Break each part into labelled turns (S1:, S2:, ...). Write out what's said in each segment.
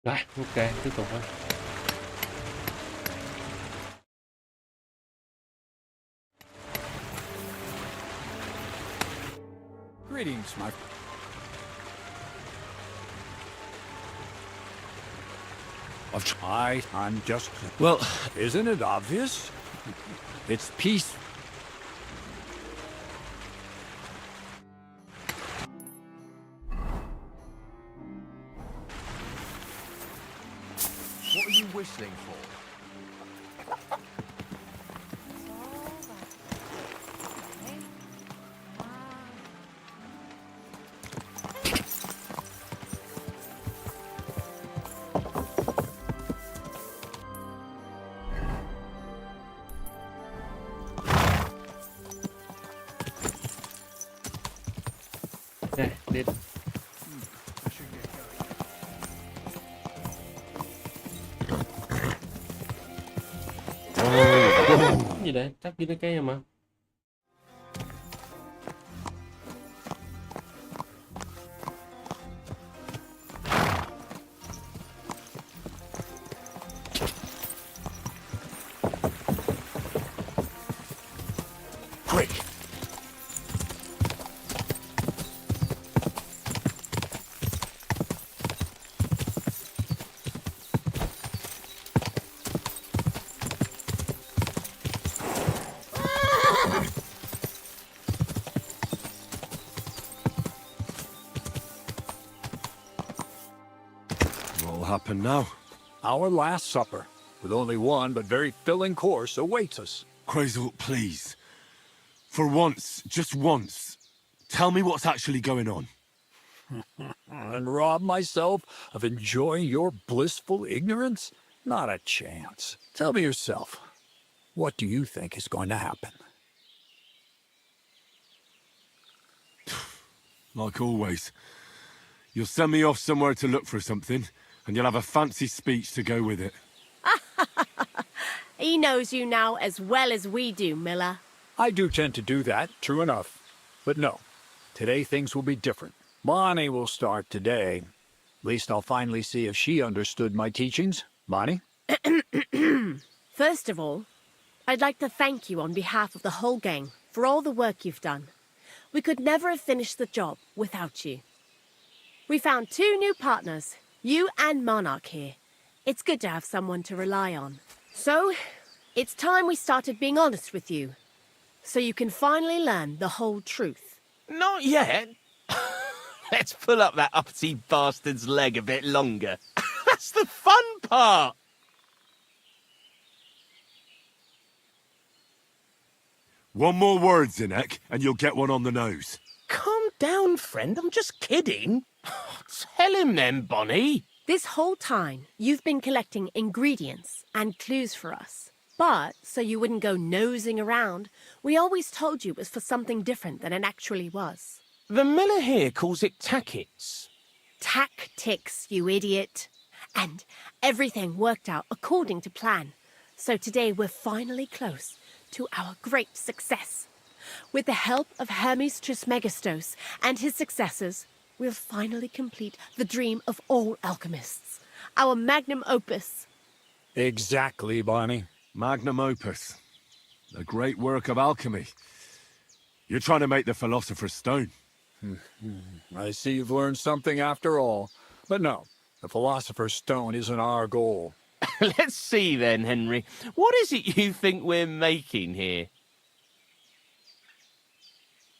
S1: Rồi, ok, tiếp tục thôi.
S2: Greetings, my... I'm just...
S3: Well,
S2: Isn't it obvious? It's peace.
S4: What are you whistling for?
S1: Đây, đi. Cái gì đấy? Chắc đi đến cái mà.
S2: Quick!
S3: what'll happen now?
S2: Our last supper, with only one but very filling course, awaits us.
S3: Crazel, please. For once, just once, tell me what's actually going on.
S2: And rob myself of enjoying your blissful ignorance? Not a chance. Tell me yourself, what do you think is going to happen?
S3: Like always. You'll send me off somewhere to look for something, and you'll have a fancy speech to go with it.
S5: He knows you now as well as we do, Miller.
S2: I do tend to do that, true enough. But no, today things will be different. Bonnie will start today. At least I'll finally see if she understood my teachings. Bonnie?
S5: First of all, I'd like to thank you on behalf of the whole gang for all the work you've done. We could never have finished the job without you. We found 2 new partners, you and Monarch here. It's good to have someone to rely on. So, it's time we started being honest with you, so you can finally learn the whole truth.
S6: Not yet. Let's pull up that uppity bastard's leg a bit longer. That's the fun part.
S3: One more word, Zinek, and you'll get one on the nose.
S6: Calm down, friend. I'm just kidding. Tell him then, Bonnie.
S5: This whole time, you've been collecting ingredients and clues for us. But, so you wouldn't go nosing around, we always told you it was for something different than it actually was.
S6: The miller here calls it tackets.
S5: Tactics, you idiot. And everything worked out according to plan. So today we're finally close to our great success. With the help of Hermes Trismegistos and his successors, we'll finally complete the dream of all alchemists. Our magnum opus.
S2: Exactly, Bonnie.
S3: Magnum opus. A great work of alchemy. You're trying to make the Philosopher's Stone.
S2: I see you've learned something after all. But no, the Philosopher's Stone isn't our goal.
S6: Let's see then, Henry. What is it you think we're making here?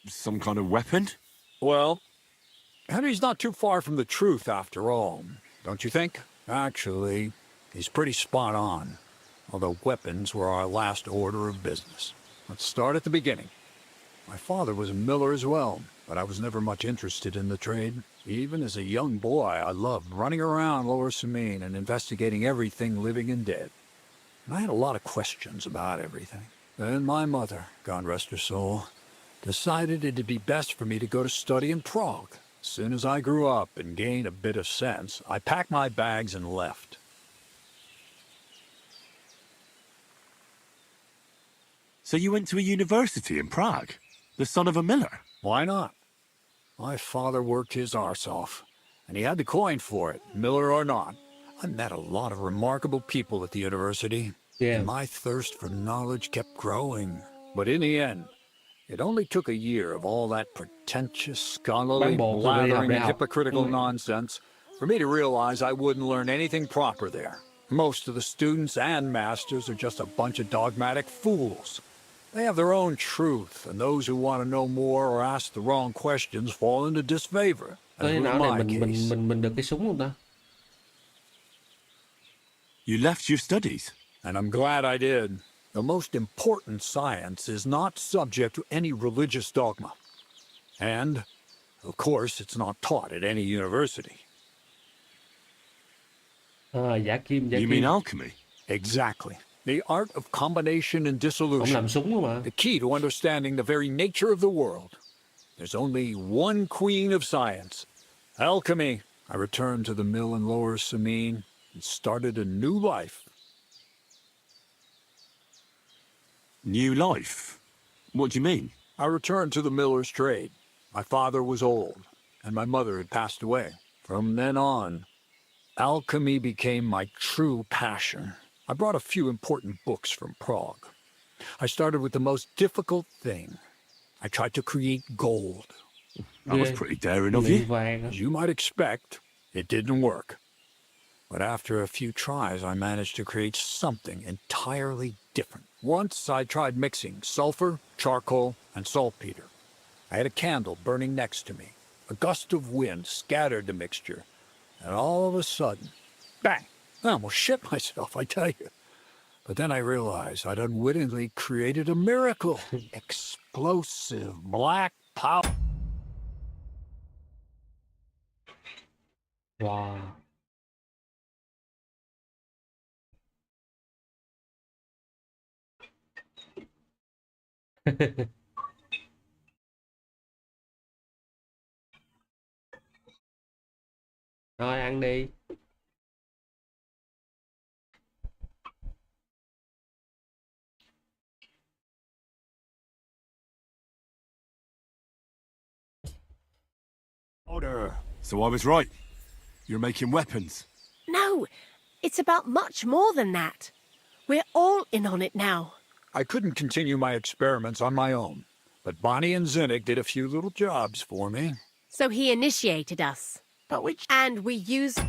S3: Some kind of weapon?
S2: Well, Henry's not too far from the truth after all, don't you think? Actually, he's pretty spot on. Although weapons were our last order of business. Let's start at the beginning. My father was a miller as well, but I was never much interested in the trade. Even as a young boy, I loved running around Lower Samine and investigating everything living and dead. And I had a lot of questions about everything. Then my mother, God rest her soul, decided it'd be best for me to go to study in Prague. As soon as I grew up and gained a bit of sense, I packed my bags and left.
S3: So you went to a university in Prague? The son of a miller?
S2: Why not? My father worked his arse off, and he had the coin for it, miller or not. I met a lot of remarkable people at the university,
S1: Yeah.
S2: and my thirst for knowledge kept growing. But in the end, it only took a year of all that pretentious, scholarly
S1: Bán bột rồi đi học
S2: blathering
S1: đại
S2: and
S1: học.
S2: hypocritical nonsense for me to realize I wouldn't learn anything proper there. Most of the students and masters are just a bunch of dogmatic fools. They have their own truth, and those who want to know more or ask the wrong questions fall into disfavor, as
S1: Tới
S2: was
S1: nào này
S2: my
S1: mình
S2: case.
S1: được cái súng không ta?
S3: You left your studies?
S2: And I'm glad I did. The most important science is not subject to any religious dogma. And, of course, it's not taught at any university.
S1: Giả kim, giả
S3: You
S1: kim.
S3: mean alchemy?
S2: Exactly. The art of combination and
S1: Ông
S2: dissolution.
S1: làm súng mà.
S2: The key to understanding the very nature of the world. There's only one queen of science. Alchemy. I returned to the mill in Lower Samine and started a new life.
S3: New life? What do you mean?
S2: I returned to the miller's trade. My father was old, and my mother had passed away. From then on, alchemy became my true passion. I brought a few important books from Prague. I started with the most difficult thing. I tried to create gold.
S3: That was
S1: Ghê.
S3: pretty daring of
S1: Luyện
S3: you.
S1: vàng.
S2: As you might expect, it didn't work. But after a few tries, I managed to create something entirely different. Once I tried mixing sulfur, charcoal, and saltpeter. I had a candle burning next to me. A gust of wind scattered the mixture, and all of a sudden, bang! I almost shit myself, I tell you. But then I realized I'd unwittingly created a miracle. Explosive black powder.
S1: Wow. Rồi ăn đi.
S3: So I was right. You're making weapons.
S5: No, it's about much more than that. We're all in on it now.
S2: I couldn't continue my experiments on my own, but Bonnie and Zinnik did a few little jobs for me.
S5: So he initiated us.
S6: But which...
S5: And we used...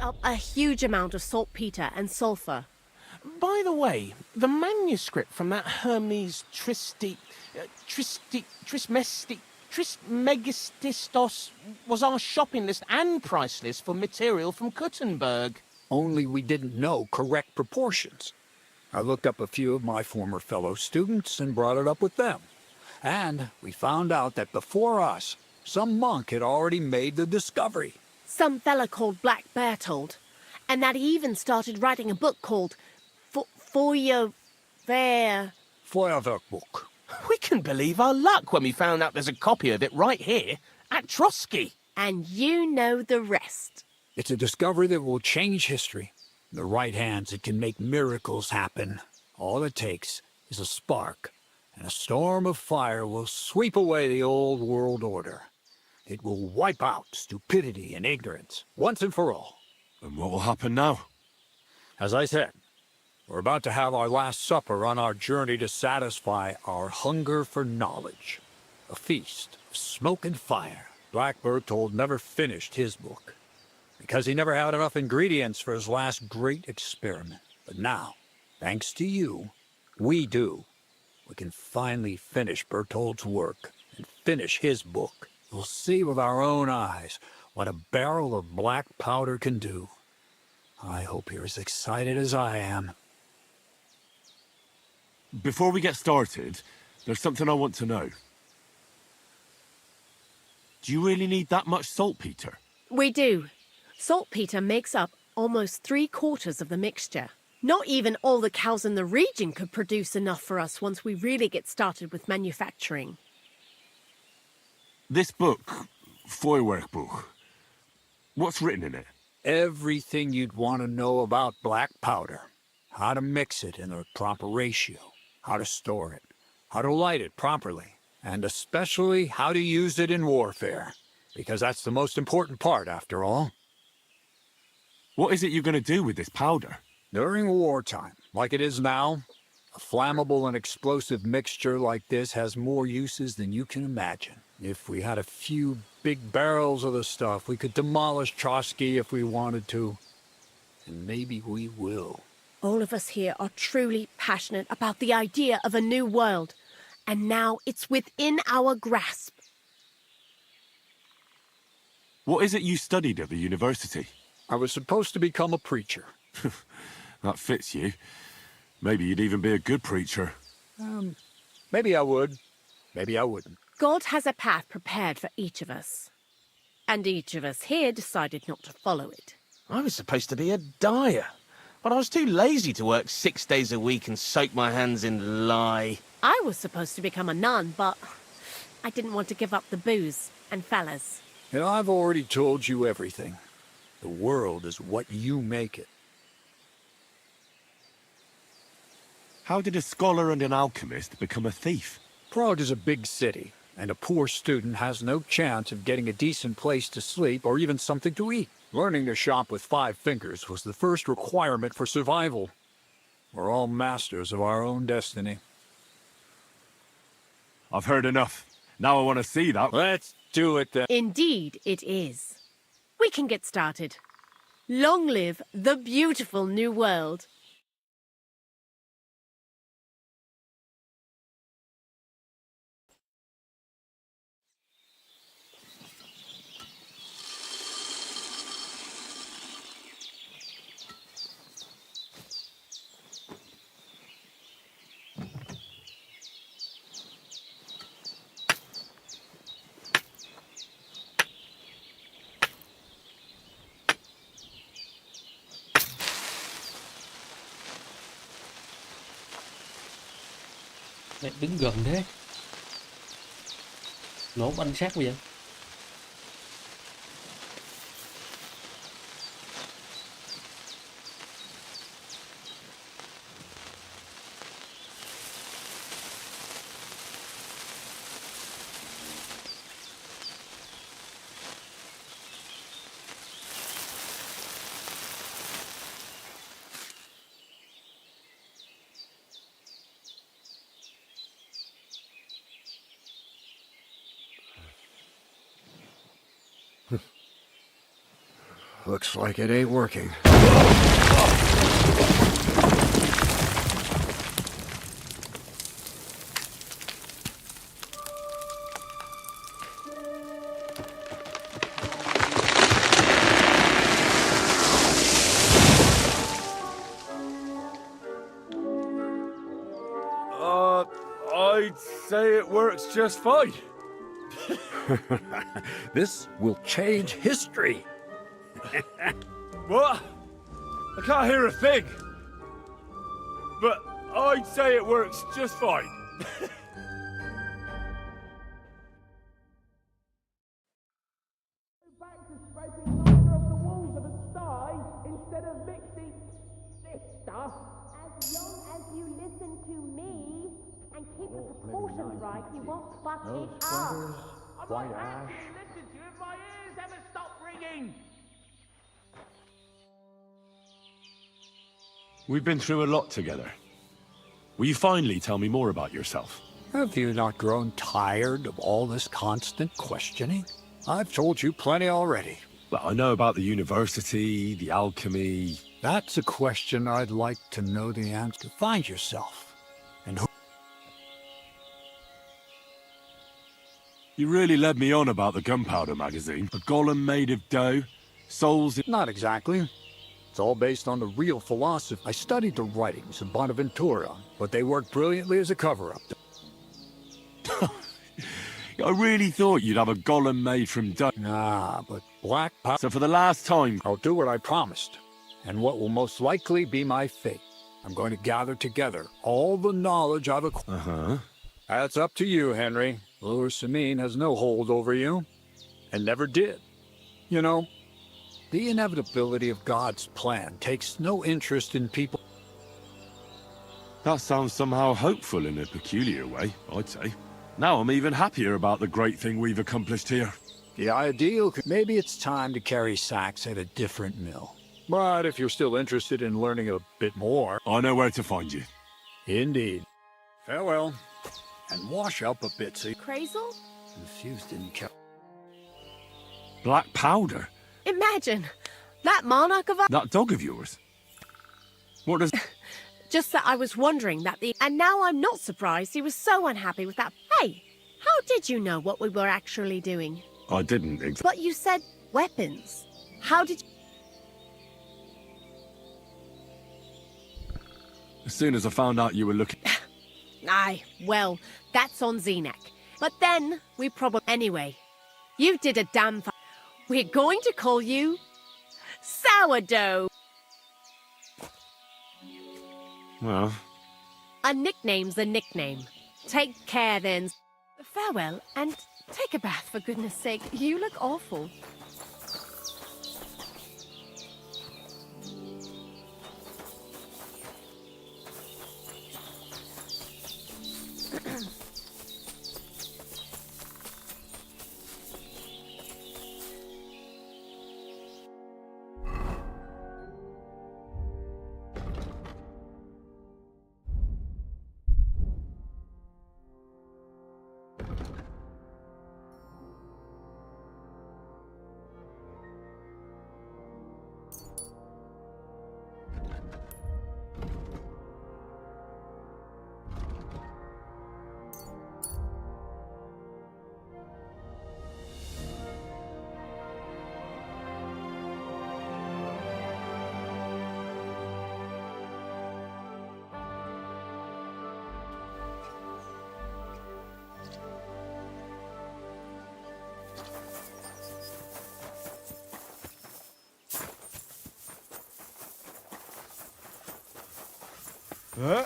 S5: up a huge amount of saltpeter and sulfur.
S6: By the way, the manuscript from that Hermes Trismegistos was our shopping list and price list for material from Kuttenberg.
S2: Only we didn't know correct proportions. I looked up a few of my former fellow students and brought it up with them. And we found out that before us, some monk had already made the discovery.
S5: Some fella called Black Bertold. And that he even started writing a book called Feuerwehr.
S2: Feuerwerkbuch.
S6: We can believe our luck when we found out there's a copy of it right here at Trotsky.
S5: And you know the rest.
S2: It's a discovery that will change history. In the right hands, it can make miracles happen. All it takes is a spark, and a storm of fire will sweep away the old world order. It will wipe out stupidity and ignorance, once and for all.
S3: And what will happen now?
S2: As I said, we're about to have our last supper on our journey to satisfy our hunger for knowledge. A feast of smoke and fire. Black Bertold never finished his book, because he never had enough ingredients for his last great experiment. But now, thanks to you, we do. We can finally finish Bertold's work and finish his book. We'll see with our own eyes what a barrel of black powder can do. I hope you're as excited as I am.
S3: Before we get started, there's something I want to know. Do you really need that much saltpeter?
S5: We do. Saltpeter makes up almost 3/4 of the mixture. Not even all the cows in the region could produce enough for us once we really get started with manufacturing.
S3: This book, Feuerwerkbuch, what's written in it?
S2: Everything you'd want to know about black powder. how to mix it in the proper ratio, how to store it, how to light it properly, and especially how to use it in warfare, because that's the most important part after all.
S3: What is it you're going to do with this powder?
S2: During wartime, like it is now, a flammable and explosive mixture like this has more uses than you can imagine. If we had a few big barrels of the stuff, we could demolish Trotsky if we wanted to. And maybe we will.
S5: All of us here are truly passionate about the idea of a new world, and now it's within our grasp.
S3: What is it you studied at the university?
S2: I was supposed to become a preacher.
S3: That fits you. Maybe you'd even be a good preacher.
S2: Maybe I would. Maybe I wouldn't.
S5: God has a path prepared for each of us. And each of us here decided not to follow it.
S6: I was supposed to be a dyer, but I was too lazy to work 6 days a week and soak my hands in lye.
S5: I was supposed to become a nun, but I didn't want to give up the booze and fellas.
S2: And I've already told you everything. The world is what you make it.
S3: How did a scholar and an alchemist become a thief?
S2: Prague is a big city, and a poor student has no chance of getting a decent place to sleep or even something to eat. Learning to shop with 5 fingers was the first requirement for survival. We're all masters of our own destiny.
S3: I've heard enough. Now I want to see that.
S2: Let's do it then.
S5: Indeed, it is. We can get started. Long live the beautiful new world.
S1: Mày đứng gần thế. Nổ banh sát bây giờ.
S4: Looks like it ain't working.
S3: I'd say it works just fine.
S2: This will change history.
S3: What? I can't hear a thing. But I'd say it works just fine.
S7: Back to scraping lumber off the walls of a sty instead of mixing this stuff.
S8: As long as you listen to me and keep the proportions right, you won't fuck it up.
S7: I might actually listen to you if my ears ever stop ringing.
S3: We've been through a lot together. Will you finally tell me more about yourself?
S2: Have you not grown tired of all this constant questioning? I've told you plenty already.
S3: Well, I know about the university, the alchemy.
S2: That's a question I'd like to know the answer to. Find yourself. And who...
S3: You really led me on about the gunpowder magazine. A golem made of dough, souls in...
S2: Not exactly. It's all based on the real philosophy. I studied the writings of Bonaventura, but they worked brilliantly as a cover-up.
S3: I really thought you'd have a golem made from dough.
S2: Nah, but black powder...
S3: So for the last time...
S2: I'll do what I promised, and what will most likely be my fate. I'm going to gather together all the knowledge I've acquired.
S3: Uh-huh.
S2: That's up to you, Henry. Lure Samine has no hold over you, and never did. You know, the inevitability of God's plan takes no interest in people.
S3: That sounds somehow hopeful in a peculiar way, I'd say. Now I'm even happier about the great thing we've accomplished here.
S2: The ideal, maybe it's time to carry sacks at a different mill. But if you're still interested in learning a bit more...
S3: I know where to find you.
S2: Indeed. Farewell. And wash up a bit, see?
S5: Crazel?
S2: The fuse didn't kill...
S3: Black powder?
S5: Imagine! That monarch of ours...
S3: That dog of yours? What does...
S5: Just that I was wondering that the... And now I'm not surprised he was so unhappy with that... Hey! How did you know what we were actually doing?
S3: I didn't
S5: But you said weapons. How did you...
S3: As soon as I found out you were looking...
S5: Aye, well, that's on Zenak. But then, we probably... Anyway, you did a damn... We're going to call you... Sourdough!
S3: Well...
S5: A nickname's a nickname. Take care then. Farewell, and take a bath for goodness sake. You look awful.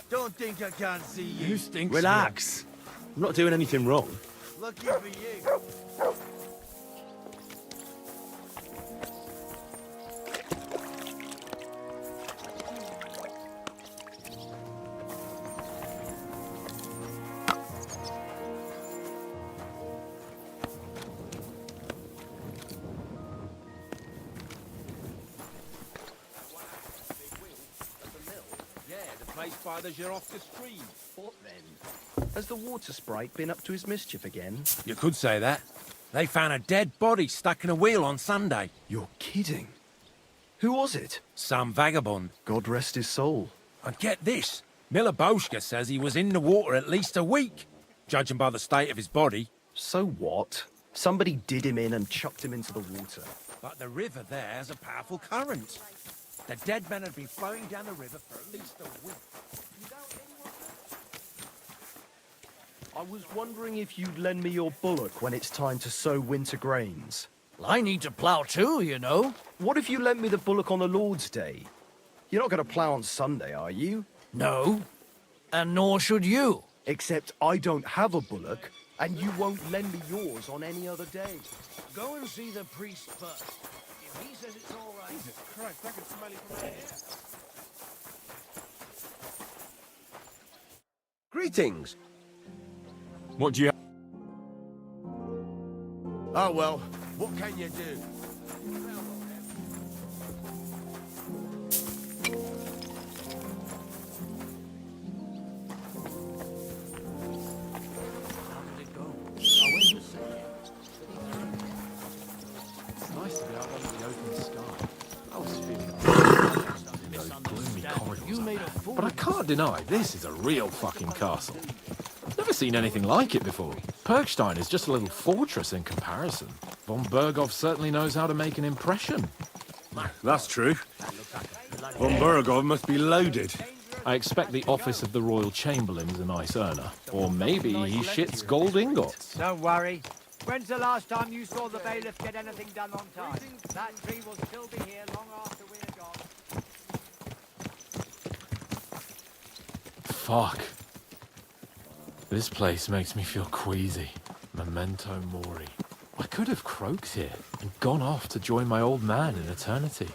S6: Don't think I can't see you.
S2: You stink.
S6: Relax. I'm not doing anything wrong.
S7: Lucky for you.
S6: Fathers, you're off the stream. What then? Has the water sprite been up to his mischief again?
S9: You could say that. They found a dead body stuck in a wheel on Sunday.
S10: You're kidding. Who was it?
S9: Some vagabond.
S10: God rest his soul.
S9: And get this, Miller Boschke says he was in the water at least a week, judging by the state of his body.
S10: So what? Somebody did him in and chucked him into the water.
S9: But the river there has a powerful current. The dead men had been flowing down the river for at least a week.
S10: I was wondering if you'd lend me your bullock when it's time to sow winter grains.
S11: Well, I need to plough too, you know.
S10: What if you lent me the bullock on the Lord's Day? You're not going to plough on Sunday, are you?
S11: No. And nor should you.
S10: Except I don't have a bullock, and you won't lend me yours on any other day.
S11: Go and see the priest first. If he says it's all right...
S3: Jesus Christ, I can smell it from here.
S6: Greetings.
S3: What do you...
S6: Oh, well, what can you do?
S11: How did it go? I went to see it.
S12: It's nice to be out under the open sky. I was feeling in those gloomy corridors. But I can't deny, this is a real fucking castle. Never seen anything like it before. Perkstein is just a little fortress in comparison. Von Berghoff certainly knows how to make an impression.
S3: That's true. Von Berghoff must be loaded.
S12: I expect the office of the Royal Chamberlain's a nice earner. Or maybe he shits gold ingots.
S7: Don't worry. When's the last time you saw the bailiff get anything done on time? That tree will still be here long after we're gone.
S12: Fuck. This place makes me feel queasy. Memento mori. I could have croaked here and gone off to join my old man in eternity.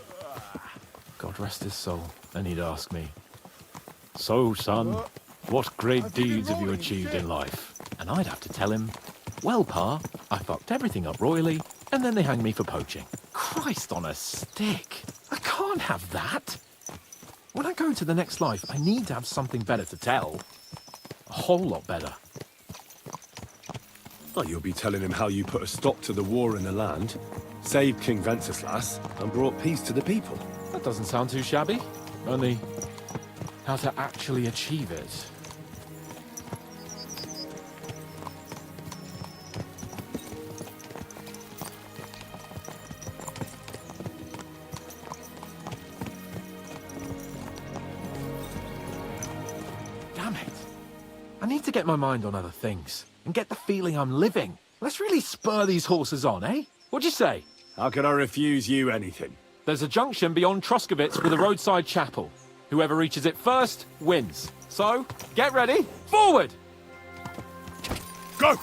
S12: God rest his soul, and he'd ask me, So, son, what great deeds have you achieved in life? And I'd have to tell him, well, Pa, I fucked everything up royally, and then they hanged me for poaching. Christ on a stick. I can't have that. When I go to the next life, I need to have something better to tell. A whole lot better.
S3: Well, you'll be telling him how you put a stop to the war in the land, saved King Venceslas, and brought peace to the people.
S12: That doesn't sound too shabby. Only, how to actually achieve it. Damn it. I need to get my mind on other things and get the feeling I'm living. Let's really spur these horses on, eh? What'd you say?
S3: How can I refuse you anything?
S12: There's a junction beyond Troskovitz with a roadside chapel. Whoever reaches it first wins. So, get ready. Forward!
S3: Go!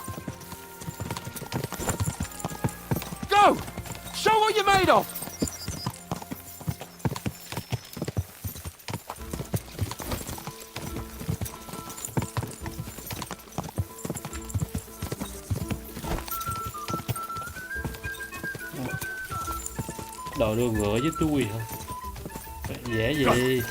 S12: Go! Show what you're made of!
S1: Đòi đưa ngựa với tôi hả? Dễ gì?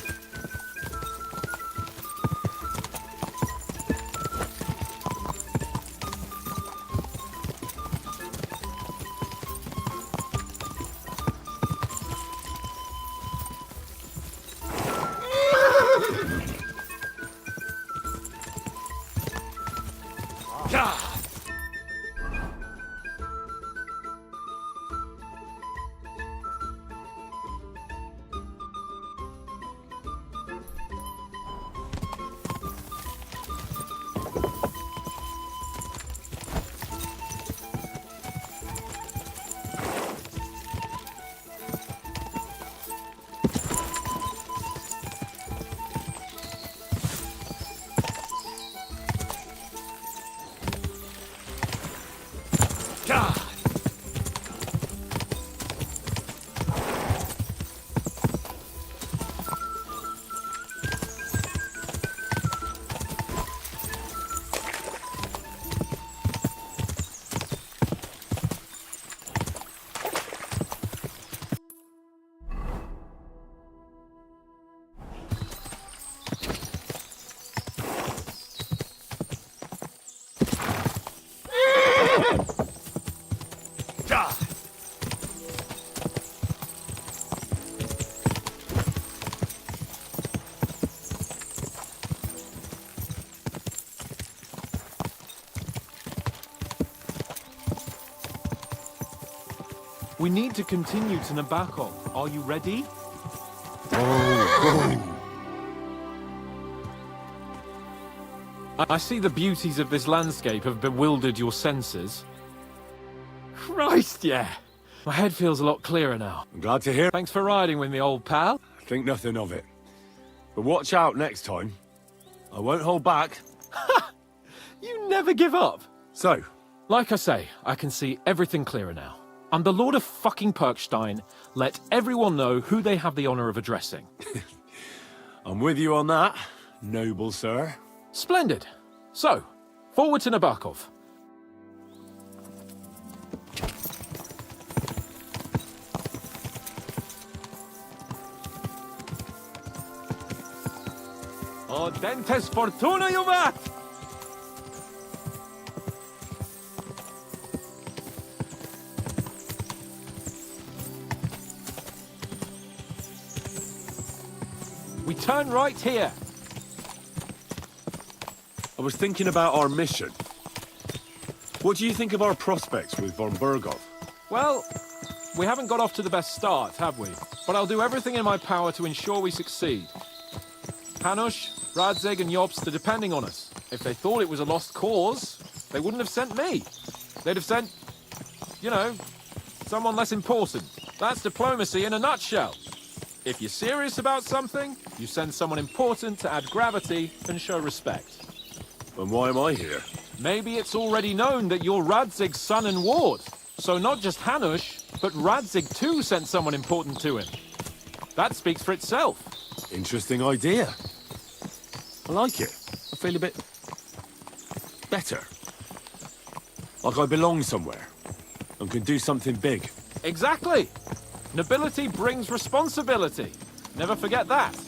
S12: We need to continue to Nabokov. Are you ready? I see the beauties of this landscape have bewildered your senses. Christ, yeah. My head feels a lot clearer now.
S3: I'm glad to hear.
S12: Thanks for riding with me, old pal.
S3: Think nothing of it. But watch out next time. I won't hold back.
S12: You never give up.
S3: So?
S12: Like I say, I can see everything clearer now. I'm the Lord of fucking Perkstein. Let everyone know who they have the honor of addressing.
S3: I'm with you on that, noble sir.
S12: Splendid. So, forward to Nabokov. Audentes fortuna juvat! We turn right here.
S3: I was thinking about our mission. What do you think of our prospects with von Bergov?
S12: Well, we haven't got off to the best start, have we? But I'll do everything in my power to ensure we succeed. Hanush, Radzig and Jobst are depending on us. If they thought it was a lost cause, they wouldn't have sent me. They'd have sent, you know, someone less important. That's diplomacy in a nutshell. If you're serious about something, you send someone important to add gravity and show respect.
S3: And why am I here?
S12: Maybe it's already known that you're Radzig's son and ward. So not just Hanush, but Radzig too sent someone important to him. That speaks for itself.
S3: Interesting idea. I like it. I feel a bit better. Like I belong somewhere and can do something big.
S12: Exactly. Nobility brings responsibility. Never forget that.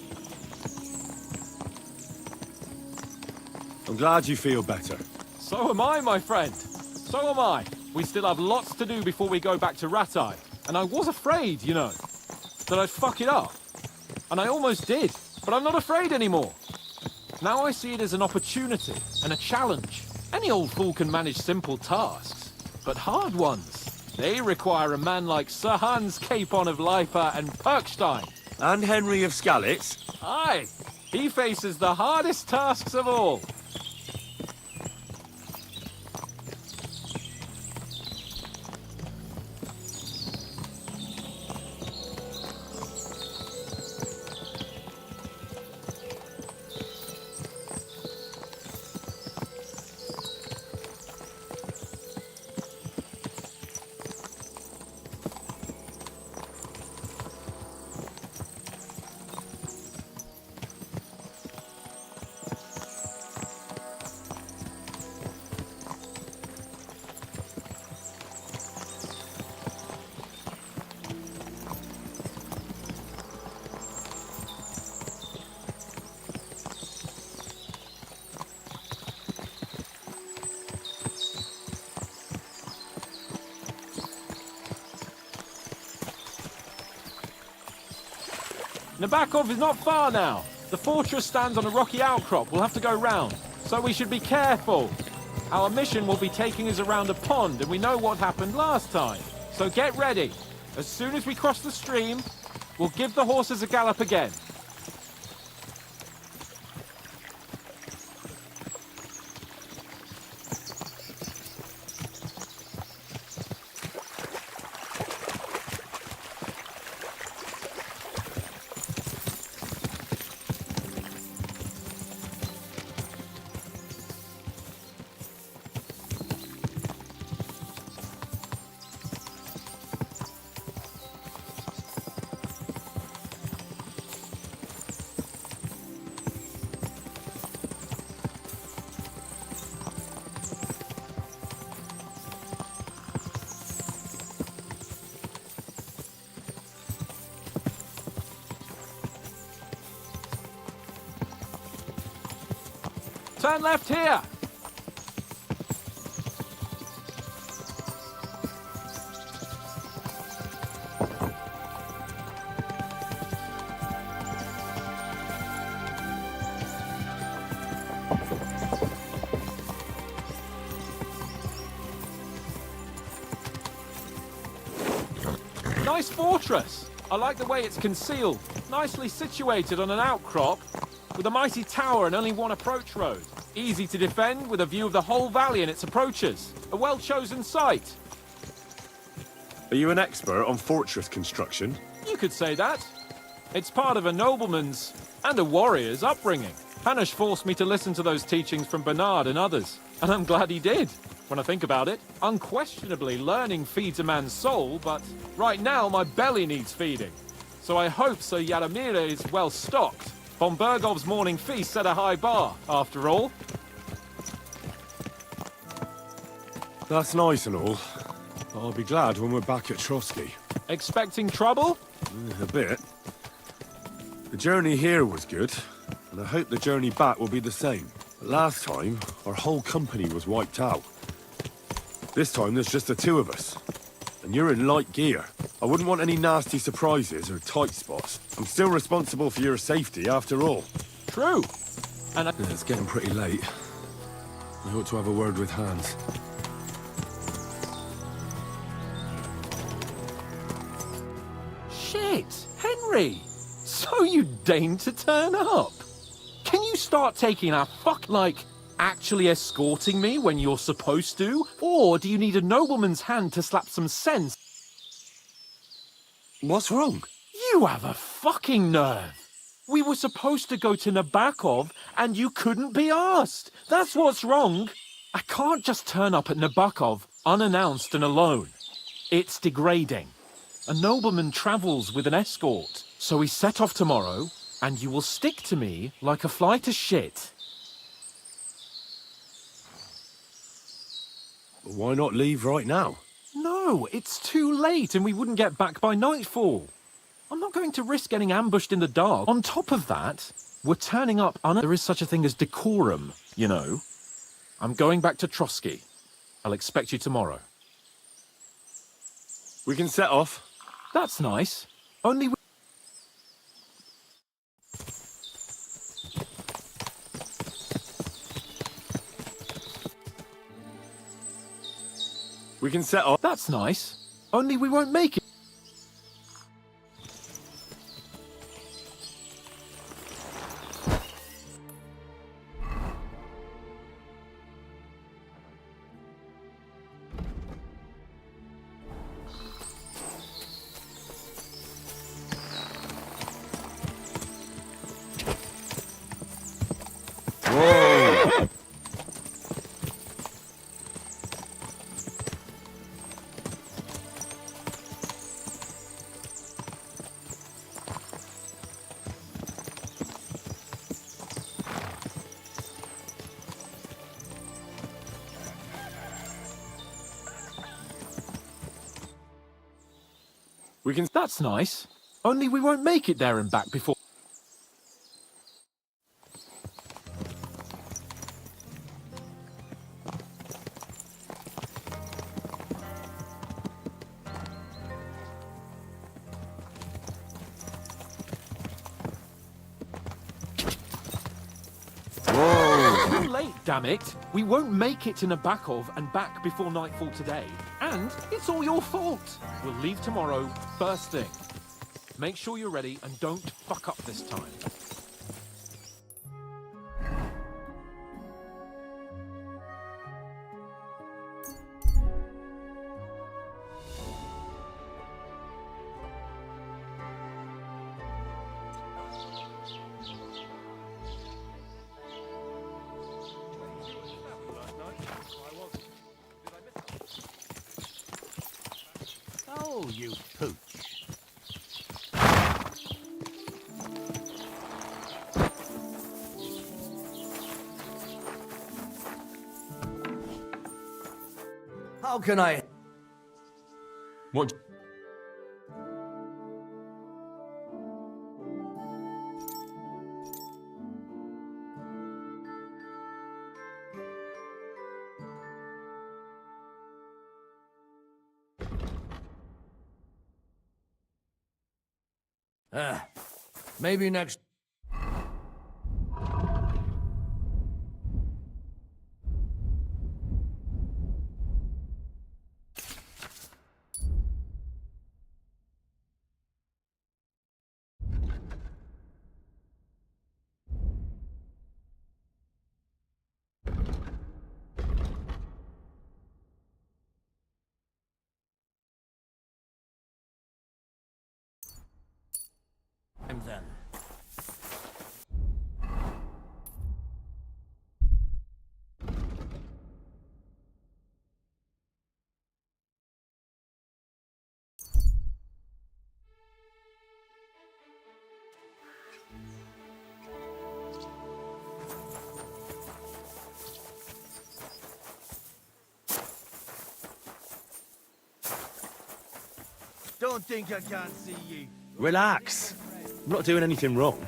S3: I'm glad you feel better.
S12: So am I, my friend. So am I. We still have lots to do before we go back to Rattay. And I was afraid, you know, that I'd fuck it up. And I almost did. But I'm not afraid anymore. Now I see it as an opportunity and a challenge. Any old fool can manage simple tasks. But hard ones, they require a man like Sir Hans Capon of Leipa and Perkstein.
S3: And Henry of Skalitz.
S12: Aye, he faces the hardest tasks of all. Nabokov is not far now. The fortress stands on a rocky outcrop. We'll have to go round, so we should be careful. Our mission will be taking us around a pond, and we know what happened last time. So get ready. As soon as we cross the stream, we'll give the horses a gallop again. Turn left here! Nice fortress! I like the way it's concealed. Nicely situated on an outcrop, with a mighty tower and only one approach road. Easy to defend with a view of the whole valley and its approaches. A well-chosen site.
S3: Are you an expert on fortress construction?
S12: You could say that. It's part of a nobleman's and a warrior's upbringing. Hanush forced me to listen to those teachings from Bernard and others, and I'm glad he did. When I think about it, unquestionably learning feeds a man's soul, but right now my belly needs feeding. So I hope Sir Yadomir is well stocked. Von Bergov's morning feast set a high bar, after all.
S3: That's nice and all. I'll be glad when we're back at Trotsky.
S12: Expecting trouble?
S3: A bit. The journey here was good, and I hope the journey back will be the same. Last time, our whole company was wiped out. This time, there's just the two of us. And you're in light gear. I wouldn't want any nasty surprises or tight spots. I'm still responsible for your safety, after all.
S12: True. And
S3: it's getting pretty late. I ought to have a word with Hans.
S12: Shit! Henry! So you deigned to turn up? Can you start taking a actually escorting me when you're supposed to? Or do you need a nobleman's hand to slap some sense?
S3: What's wrong?
S12: You have a fucking nerve! We were supposed to go to Nabokov, and you couldn't be asked! That's what's wrong! I can't just turn up at Nabokov, unannounced and alone. It's degrading. A nobleman travels with an escort, so we set off tomorrow, and you will stick to me like a fly to shit.
S3: Why not leave right now?
S12: No, it's too late and we wouldn't get back by nightfall. I'm not going to risk getting ambushed in the dark. On top of that, we're turning up there is such a thing as decorum, you know. I'm going back to Trotsky. I'll expect you tomorrow.
S3: We can set off.
S12: That's nice. Only
S3: We can set off.
S12: That's nice. Only we won't make it.
S3: We can.
S12: That's nice. Only we won't make it there and back before. Too late, damn it! We won't make it in a back of and back before nightfall today. And it's all your fault. We'll leave tomorrow, first thing. Make sure you're ready and don't fuck up this time.
S6: Oh, you pooch.
S11: How can I...
S3: What?
S11: Maybe next... then.
S6: Don't think I can't see you.
S3: Relax. I'm not doing anything wrong.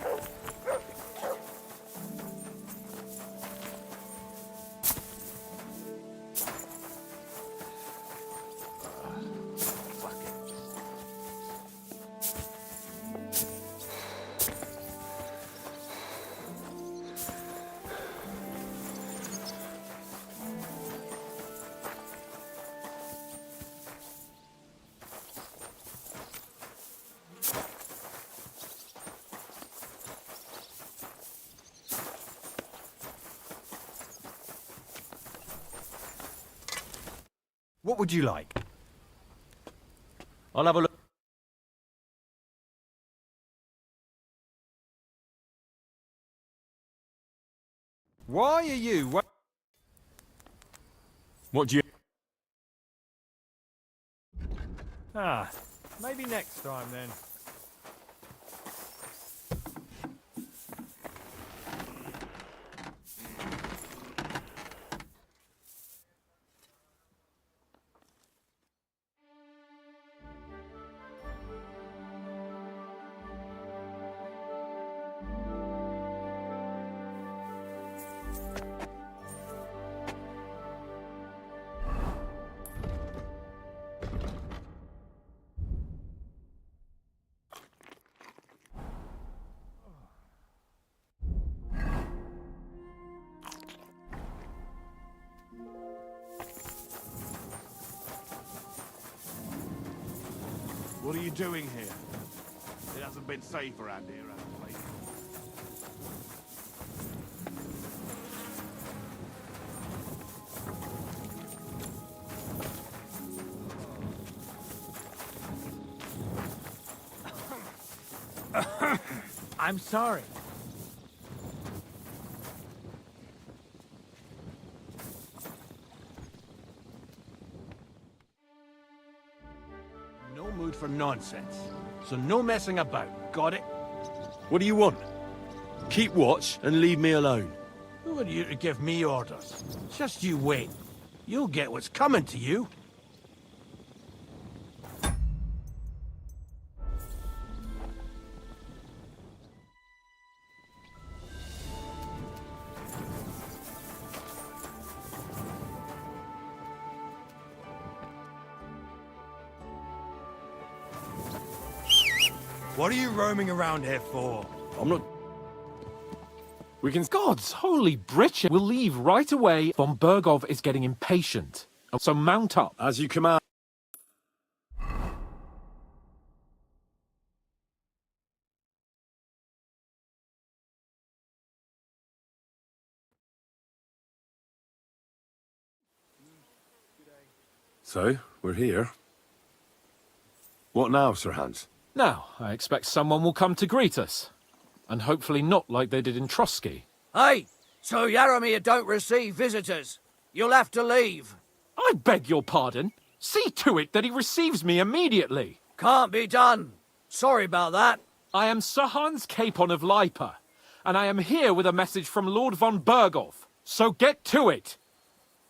S10: What would you like?
S6: I'll have a look.
S10: Why are you...
S3: What do you...
S10: Ah, maybe next time then.
S3: What are you doing here? It hasn't been safe around here, has it, mate?
S7: I'm sorry.
S9: No mood for nonsense. So no messing about, got it?
S3: What do you want? Keep watch and leave me alone.
S9: Who are you to give me orders? Just you wait. You'll get what's coming to you. What are you roaming around here for?
S3: I'm not... We can...
S12: God's holy britches! We'll leave right away. Von Bergov is getting impatient. So mount up.
S3: As you command. So, we're here. What now, Sir Hans?
S12: Now, I expect someone will come to greet us. And hopefully not like they did in Trotsky.
S11: Hey, so Yaromir don't receive visitors. You'll have to leave.
S12: I beg your pardon. See to it that he receives me immediately.
S11: Can't be done. Sorry about that.
S12: I am Sir Hans Capon of Lipa, and I am here with a message from Lord von Bergov. So get to it.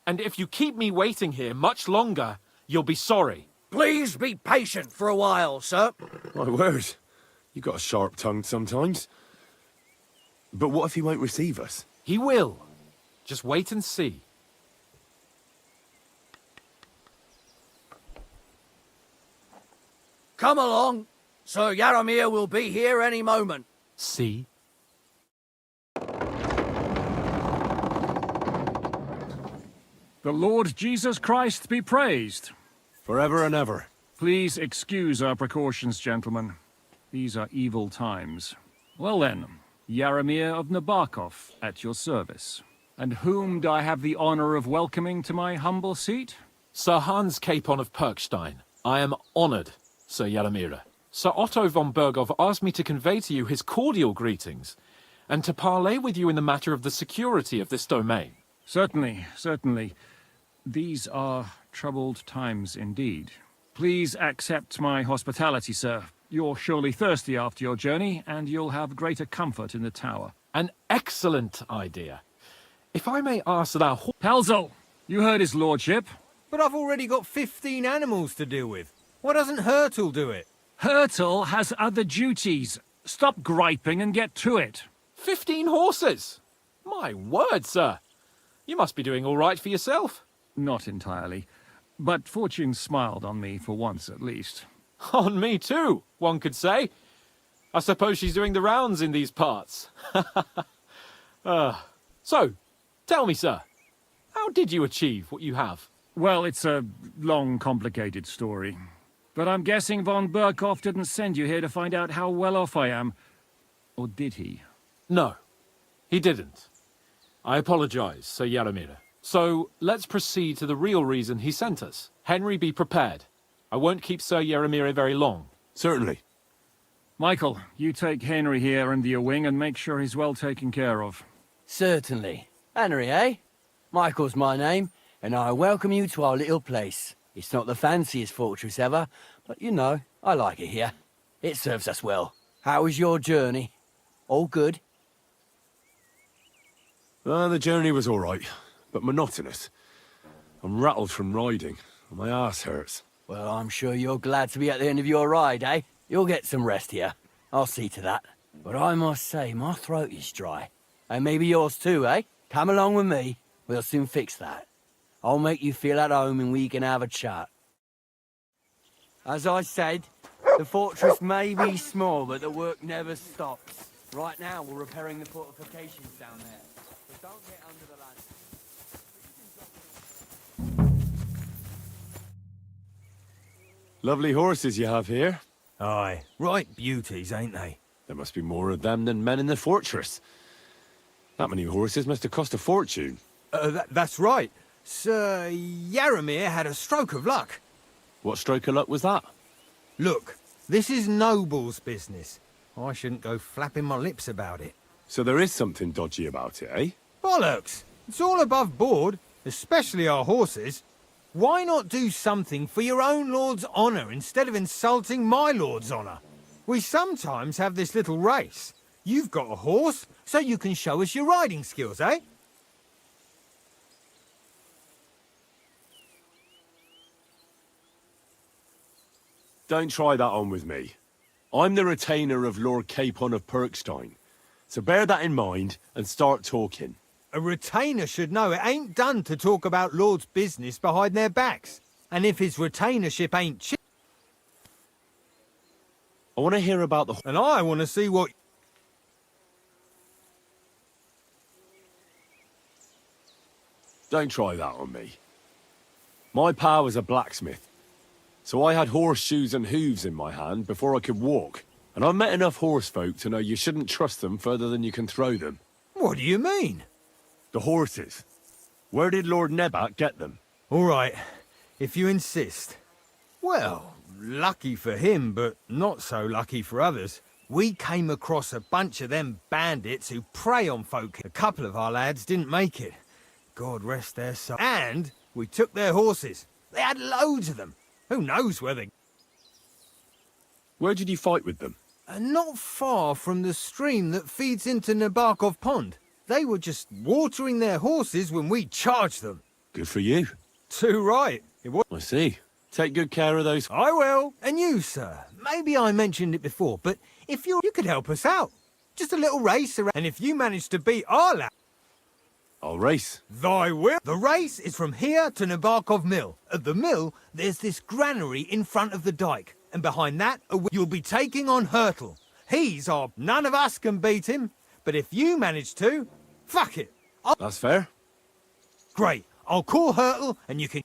S12: And if you keep me waiting here much longer, you'll be sorry.
S11: Please be patient for a while, sir.
S3: My word. You got a sharp tongue sometimes. But what if he won't receive us?
S12: He will. Just wait and see.
S11: Come along. Sir Yaromir will be here any moment.
S12: See?
S13: The Lord Jesus Christ be praised.
S3: Forever and ever.
S13: Please excuse our precautions, gentlemen. These are evil times. Well then, Yaromir of Nabokov at your service. And whom do I have the honor of welcoming to my humble seat?
S12: Sir Hans Capon of Perkstein. I am honored, Sir Yaromir. Sir Otto von Bergov asked me to convey to you his cordial greetings, and to parley with you in the matter of the security of this domain.
S13: Certainly, certainly. These are troubled times indeed. Please accept my hospitality, sir. You're surely thirsty after your journey, and you'll have greater comfort in the tower.
S12: An excellent idea. If I may ask thou...
S13: Pelzel, you heard his lordship.
S14: But I've already got 15 animals to deal with. Why doesn't Hurtle do it?
S13: Hurtle has other duties. Stop griping and get to it.
S12: 15 horses? My word, sir. You must be doing all right for yourself.
S13: Not entirely. But fortune smiled on me for once at least.
S12: On me too, one could say. I suppose she's doing the rounds in these parts. So, tell me, sir, how did you achieve what you have?
S13: Well, it's a long, complicated story. But I'm guessing von Bergov didn't send you here to find out how well off I am. Or did he?
S12: No, he didn't. I apologize, Sir Yaromir. So, let's proceed to the real reason he sent us. Henry, be prepared. I won't keep Sir Yaromir very long.
S3: Certainly.
S13: Michael, you take Henry here under your wing and make sure he's well taken care of.
S11: Certainly. Henry, eh? Michael's my name, and I welcome you to our little place. It's not the fanciest fortress ever, but you know, I like it here. It serves us well. How was your journey? All good?
S3: The journey was all right, but monotonous. I'm rattled from riding, and my ass hurts.
S11: Well, I'm sure you're glad to be at the end of your ride, eh? You'll get some rest here. I'll see to that. But I must say, my throat is dry. And maybe yours too, eh? Come along with me. We'll soon fix that. I'll make you feel at home and we can have a chat. As I said, the fortress may be small, but the work never stops. Right now, we're repairing the fortifications down there. But don't get under the ladder.
S3: Lovely horses you have here.
S9: Aye, right beauties, ain't they?
S3: There must be more of them than men in the fortress. That many horses must have cost a fortune.
S14: That's right. Sir Yaramir had a stroke of luck.
S3: What stroke of luck was that?
S14: Look, this is noble's business. I shouldn't go flapping my lips about it.
S3: So there is something dodgy about it, eh?
S14: Bollocks! It's all above board, especially our horses. Why not do something for your own lord's honour instead of insulting my lord's honour? We sometimes have this little race. You've got a horse, so you can show us your riding skills, eh?
S3: Don't try that on with me. I'm the retainer of Lord Capon of Perkstein. So bear that in mind and start talking.
S14: A retainer should know it ain't done to talk about lords' business behind their backs. And if his retainership ain't cheap...
S3: I want to hear about the...
S14: And I want to see what...
S3: Don't try that on me. My pa was a blacksmith. So I had horseshoes and hooves in my hand before I could walk. And I've met enough horse folk to know you shouldn't trust them further than you can throw them.
S14: What do you mean?
S3: The horses. Where did Lord Nebat get them?
S14: All right, if you insist. Well, lucky for him, but not so lucky for others. We came across a bunch of them bandits who prey on folk. A couple of our lads didn't make it. God rest their soul. And we took their horses. They had loads of them. Who knows where they...
S3: Where did you fight with them?
S14: Not far from the stream that feeds into Nabokov Pond. They were just watering their horses when we charged them.
S3: Good for you.
S14: Too right. It was...
S3: I see. Take good care of those...
S14: I will. And you, sir. Maybe I mentioned it before, but if you could help us out. Just a little race around. And if you manage to beat our lad...
S3: I'll race.
S14: Thy will. The race is from here to Nabokov Mill. At the mill, there's this granary in front of the dike. And behind that, you'll be taking on Hurtle. He's our... None of us can beat him. But if you manage to, fuck it.
S3: That's fair.
S14: Great. I'll call Hurtle and you can...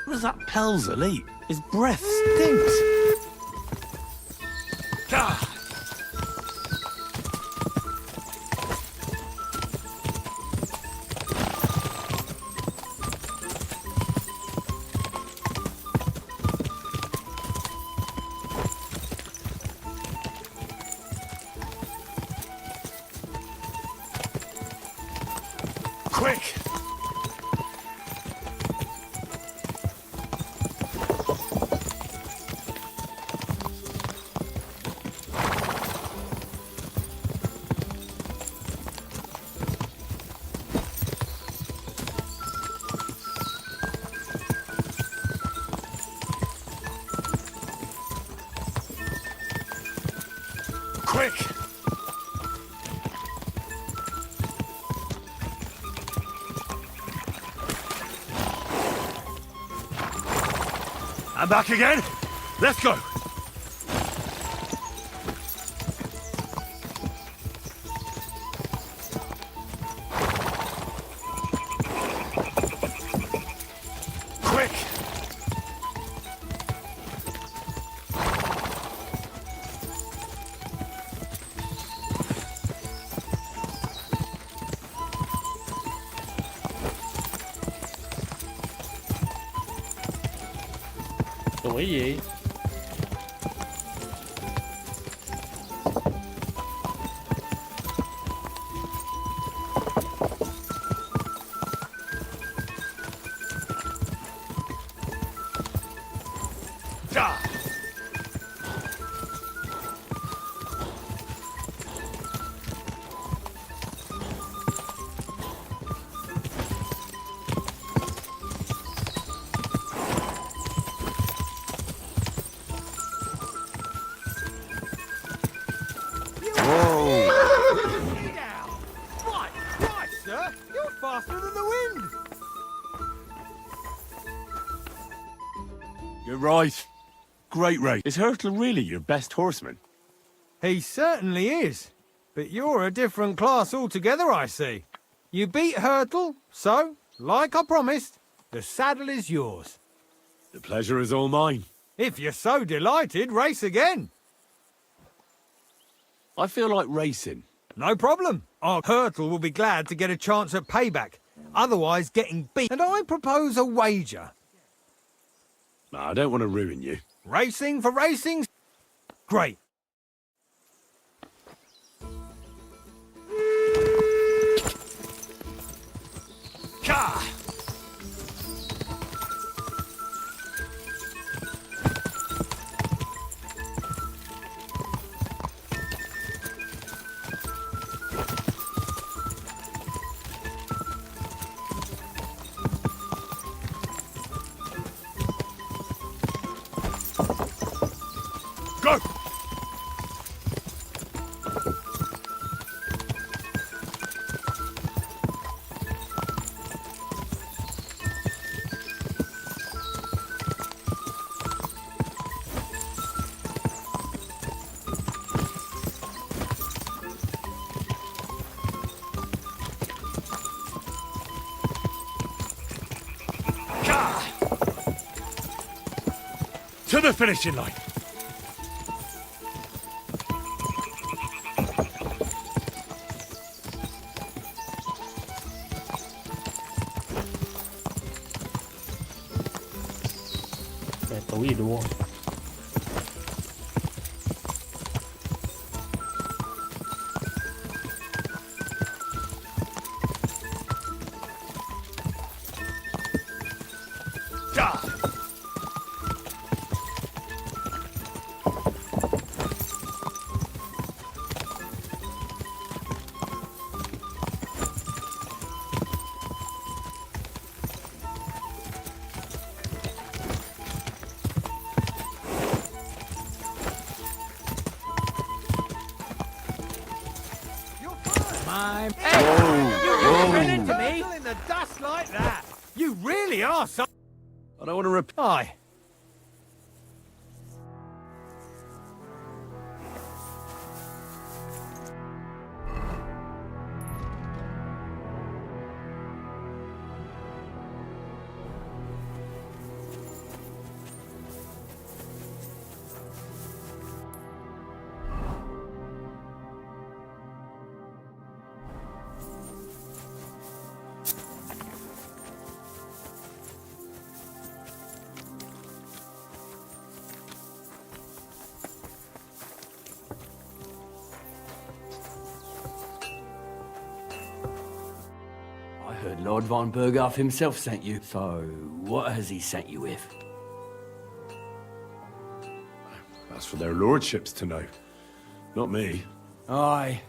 S3: What does that Pelzer eat? His breath stinks. Ah! Quick! Quick! I'm back again. Let's go. Quick!
S1: Tuổi gì?
S3: Right. Great race. Is Hurtle really your best horseman?
S14: He certainly is. But you're a different class altogether, I see. You beat Hurtle, so, like I promised, the saddle is yours.
S3: The pleasure is all mine.
S14: If you're so delighted, race again.
S3: I feel like racing.
S14: No problem. Our Hurtle will be glad to get a chance at payback. Otherwise, getting beat. And I propose a wager.
S3: I don't want to ruin you.
S14: Racing for racing? Great.
S3: Ka! Go! To the finishing line.
S1: Mẹ túi gì đua.
S14: In the dust like that. You really are so.
S3: I don't want to
S14: Aye.
S11: I heard Lord von Berghoff himself sent you. So, what has he sent you with?
S3: That's for their lordships to know. Not me.
S11: Aye.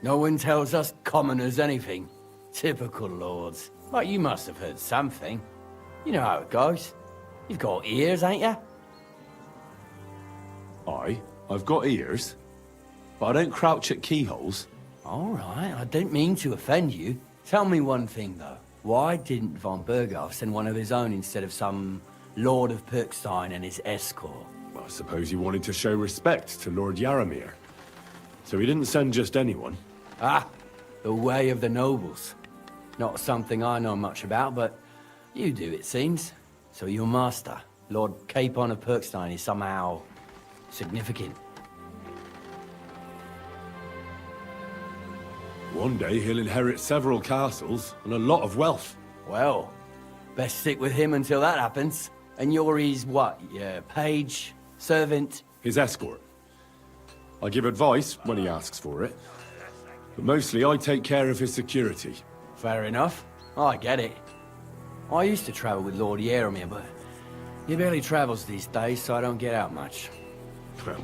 S11: No one tells us commoners anything. Typical lords. But you must have heard something. You know how it goes. You've got ears, ain't you?
S3: I've got ears, but I don't crouch at keyholes.
S11: All right, I didn't mean to offend you. Tell me one thing, though. Why didn't von Berghoff send one of his own instead of some Lord of Pirkstein and his escort?
S3: Well, I suppose he wanted to show respect to Lord Yaramir. So he didn't send just anyone.
S11: Ah, the way of the nobles. Not something I know much about, but you do, it seems. So your master, Lord Capon of Pirkstein, is somehow significant.
S3: One day he'll inherit several castles and a lot of wealth.
S11: Well, best stick with him until that happens. And you're his what? Yeah, page, servant?
S3: His escort. I give advice when he asks for it, but mostly I take care of his security.
S11: Fair enough. I get it. I used to travel with Lord Yaramir, but he barely travels these days, so I don't get out much.
S3: Well,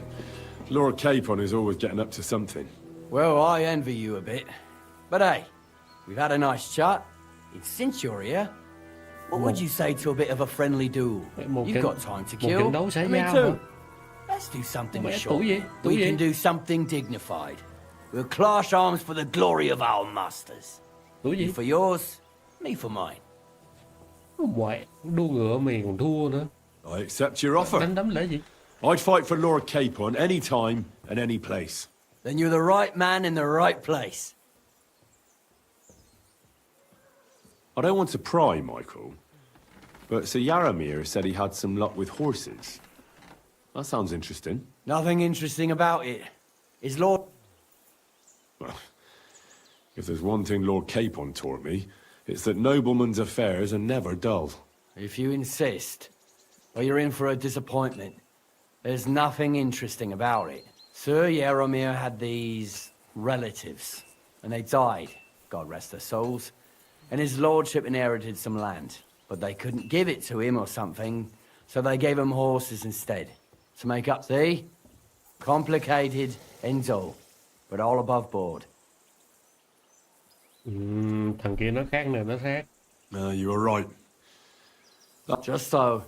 S3: Lord Capon is always getting up to something.
S11: Well, I envy you a bit. But hey, we've had a nice chat. And since you're here, what would you say to a bit of a friendly duel? You've got time to kill. Me too. Let's do something short. We can do something dignified. We'll clash arms for the glory of our masters. You for yours, me for mine.
S1: Quậy, đua ngựa mày còn thua nữa.
S3: I accept your offer.
S1: Đánh đấm lễ gì?
S3: I'd fight for Lord Capon any time and any place.
S11: Then you're the right man in the right place.
S3: I don't want to pry, Michael, but Sir Yaramir said he had some luck with horses. That sounds interesting.
S11: Nothing interesting about it. Is Lord...
S3: Well, if there's one thing Lord Capon taught me, it's that noblemen's affairs are never dull.
S11: If you insist, well, you're in for a disappointment. There's nothing interesting about it. Sir Yaramir had these relatives, and they died, God rest their souls, and his lordship inherited some land. But they couldn't give it to him or something, so they gave him horses instead. To make up, see? Complicated and dull, but all above board.
S1: Thằng kia nó khác nè, nó khác.
S3: You were right.
S11: Just so.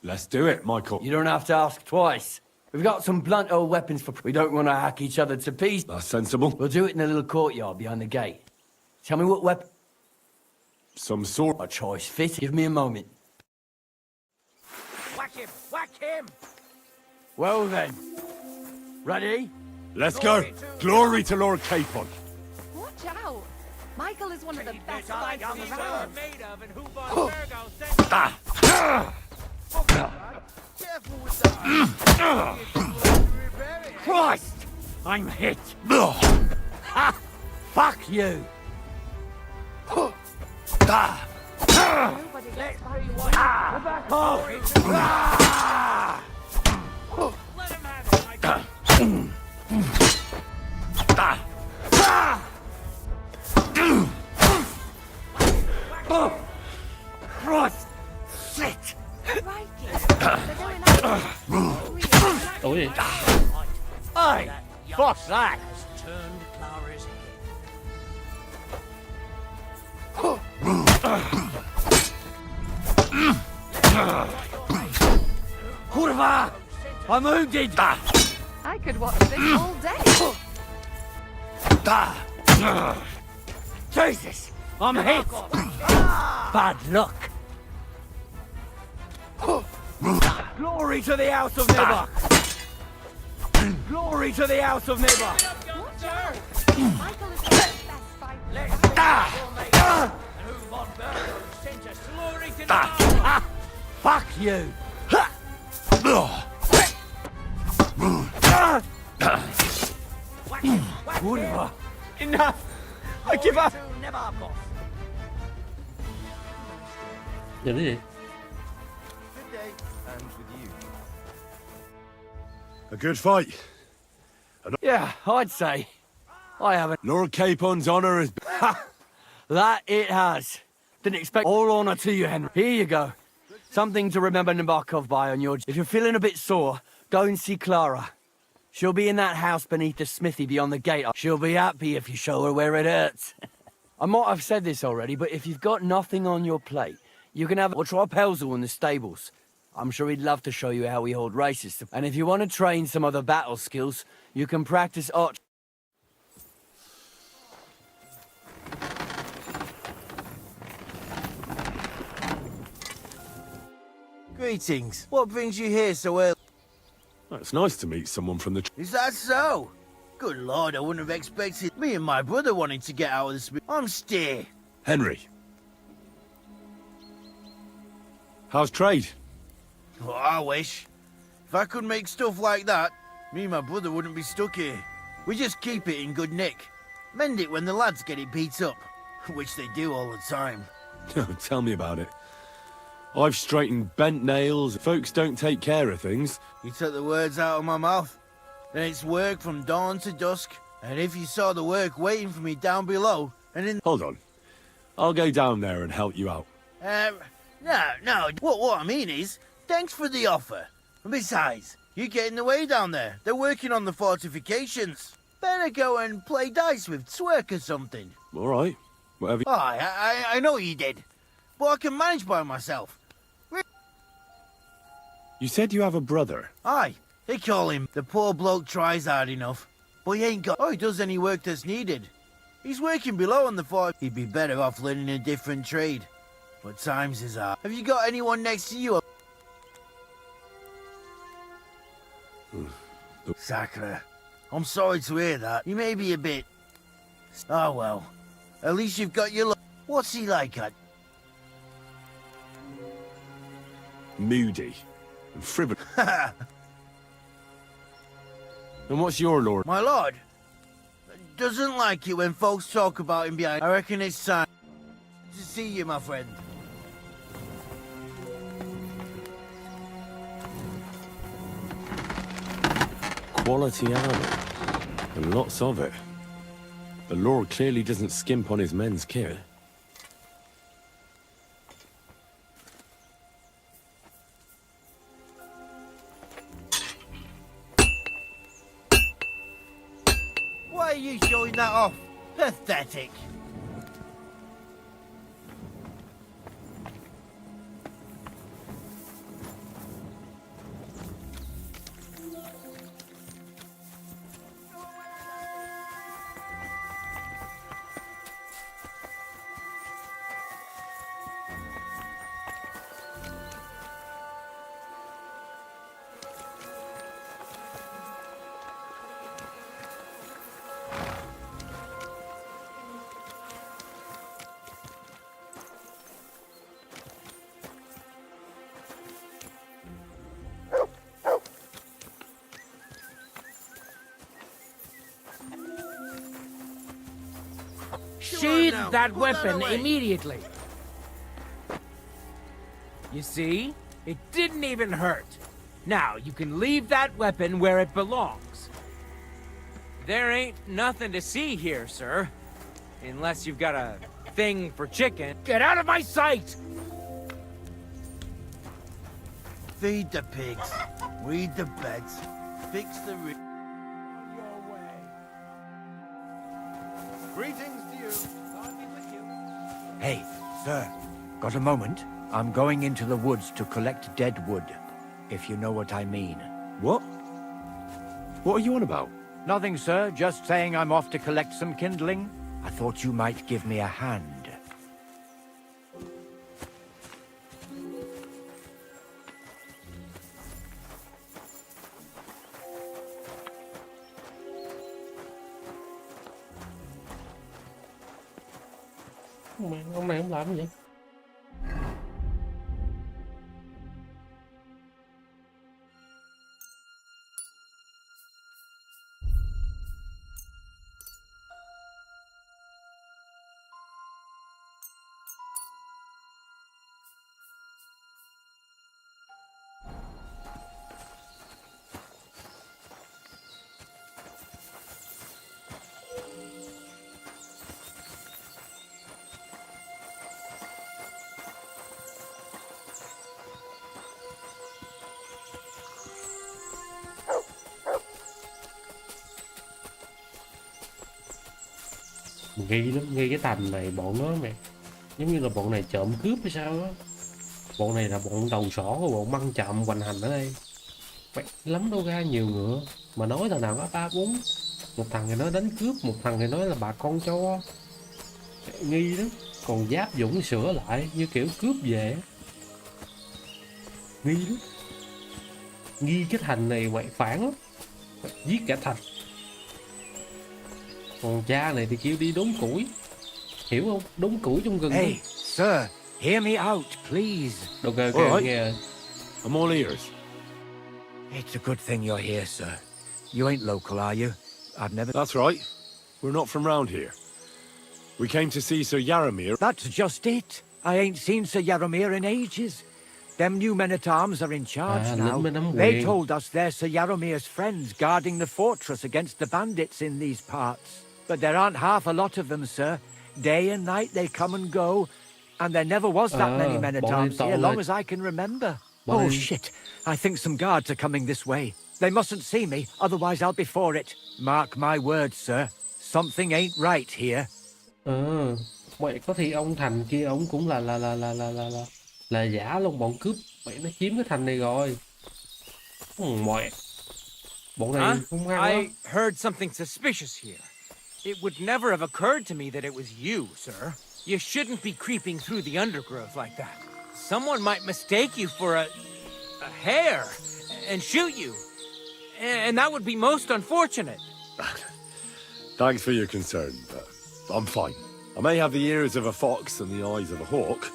S3: Let's do it, Michael.
S11: You don't have to ask twice. We've got some blunt old weapons for... We don't want to hack each other to pieces.
S3: That's sensible.
S11: We'll do it in a little courtyard behind the gate. Tell me what weapon...
S3: Some sort...
S11: A choice fit. Give me a moment.
S7: Whack him! Whack him!
S11: Well then. Ready?
S3: Let's go. Glory to Lord Capon.
S8: Watch out! Michael is one of the best
S7: Decide
S8: fighters
S7: what
S8: around.
S7: you're made of and who von Virgo sent
S14: Careful with that.
S11: Christ! I'm hit. Ha! Fuck you!
S8: Nobody gets by you.
S11: Back off!
S7: Let him have it,
S11: Christ! Shit!
S1: Ủa gì?
S11: Hey! What's that?
S7: Turned Clara's
S11: Kurva! I'm wounded!
S8: I could watch this all day.
S11: Jesus! I'm hit! Bad luck! Glory to the House of Nibber! Glory to the House of Nibber!
S8: Watch out! Michael is the best fighter.
S7: who von Virgo sent us glory to
S11: Fuck you! Kurva! Enough! I give up!
S1: Giờ cái gì?
S14: Good day. And with you.
S3: A good fight.
S11: Yeah, I'd say. I haven't.
S3: Lord Capon's honour is...
S11: That it has. Didn't expect all honour to you, Henry. Here you go. Something to remember Nabokov by on your... If you're feeling a bit sore, go and see Clara. She'll be in that house beneath the smithy beyond the gate. She'll be happy if you show her where it hurts. I might have said this already, but if you've got nothing on your plate, you can have... Or try Pelzel in the stables. I'm sure he'd love to show you how we hold races. And if you want to train some other battle skills, you can practice arch...
S14: Greetings. What brings you here so early?
S3: It's nice to meet someone from the...
S14: Is that so? Good lord, I wouldn't have expected me and my brother wanting to get out of this. I'm steer.
S3: Henry. How's trade?
S14: Well, I wish. If I could make stuff like that, me and my brother wouldn't be stuck here. We just keep it in good nick. Mend it when the lads get it beat up, which they do all the time.
S3: Tell me about it. I've straightened bent nails. Folks don't take care of things.
S14: You took the words out of my mouth. Then it's work from dawn to dusk. And if you saw the work waiting for me down below, and in...
S3: Hold on. I'll go down there and help you out.
S14: No. What I mean is, thanks for the offer. And besides, you get in the way down there. They're working on the fortifications. Better go and play dice with Twerk or something.
S3: All right. Whatever.
S14: Oh, I know you did. But I can manage by myself.
S3: You said you have a brother.
S14: Aye, they call him. The poor bloke tries hard enough. But he ain't got... Oh, he does any work that's needed. He's working below on the fort. He'd be better off learning a different trade. But times is hard. Have you got anyone next to you?
S6: Sacre. I'm sorry to hear that. You may be a bit... Oh, well. At least you've got your... What's he like?
S3: Moody and frivolous. And what's your lord?
S6: My lord? Doesn't like it when folks talk about him behind. I reckon it's time to see you, my friend.
S3: Quality armor. And lots of it. The Lord clearly doesn't skimp on his men's kit.
S6: Why are you showing that off? Pathetic.
S7: Sheathe that weapon immediately. You see? It didn't even hurt. Now, you can leave that weapon where it belongs. There ain't nothing to see here, sir. Unless you've got a thing for chicken. Get out of my sight!
S6: Feed the pigs, weed the beds, fix the roof.
S7: Greetings to you. God be with you.
S10: Hey, sir, got a moment? I'm going into the woods to collect dead wood, if you know what I mean.
S3: What? What are you on about?
S10: Nothing, sir, just saying I'm off to collect some kindling. I thought you might give me a hand.
S1: Ông này không làm gì vậy? Nghi lắm, nghi cái thành này bọn nó mẹ giống như là bọn này trộm cướp hay sao á. Bọn này là bọn đầu sỏ của bọn băng trộm hoành hành ở đây. Mẹ, lắm đâu ra nhiều ngựa mà nói thằng nào có 3-4. Một thằng thì nói đánh cướp, một thằng thì nói là bà con cho. Mẹ, nghi lắm. Còn giáp dũng sửa lại như kiểu cướp về. Nghi lắm. Nghi cái thành này mẹ phản lắm. Mẹ, giết cả thành. Còn cha này thì kêu đi đốn củi. Hiểu không? Đốn củi trong rừng.
S10: Hey, sir, hear me out, please.
S1: Ok, nghe.
S3: I'm all ears.
S10: It's a good thing you're here, sir. You ain't local, are you? I've never...
S3: That's right. We're not from round here. We came to see Sir Yaramir.
S10: That's just it. I ain't seen Sir Yaramir in ages. Them new men-at-arms are in charge now. They told us they're Sir Yaramir's friends guarding the fortress against the bandits in these parts. But there aren't half a lot of them, sir. Day and night they come and go. And there never was that many men-at-arms here, long as I can remember. Oh, shit. I think some guards are coming this way. They mustn't see me, otherwise I'll be for it. Mark my words, sir. Something ain't right here.
S1: Vậy có thì ông thành kia ông cũng là giả luôn, bọn cướp vậy nó chiếm cái thành này rồi. Mọi bọn này không ngang quá.
S7: I heard something suspicious here. It would never have occurred to me that it was you, sir. You shouldn't be creeping through the undergrowth like that. Someone might mistake you for a hare and shoot you. and that would be most unfortunate.
S3: Thanks for your concern, but I'm fine. I may have the ears of a fox and the eyes of a hawk.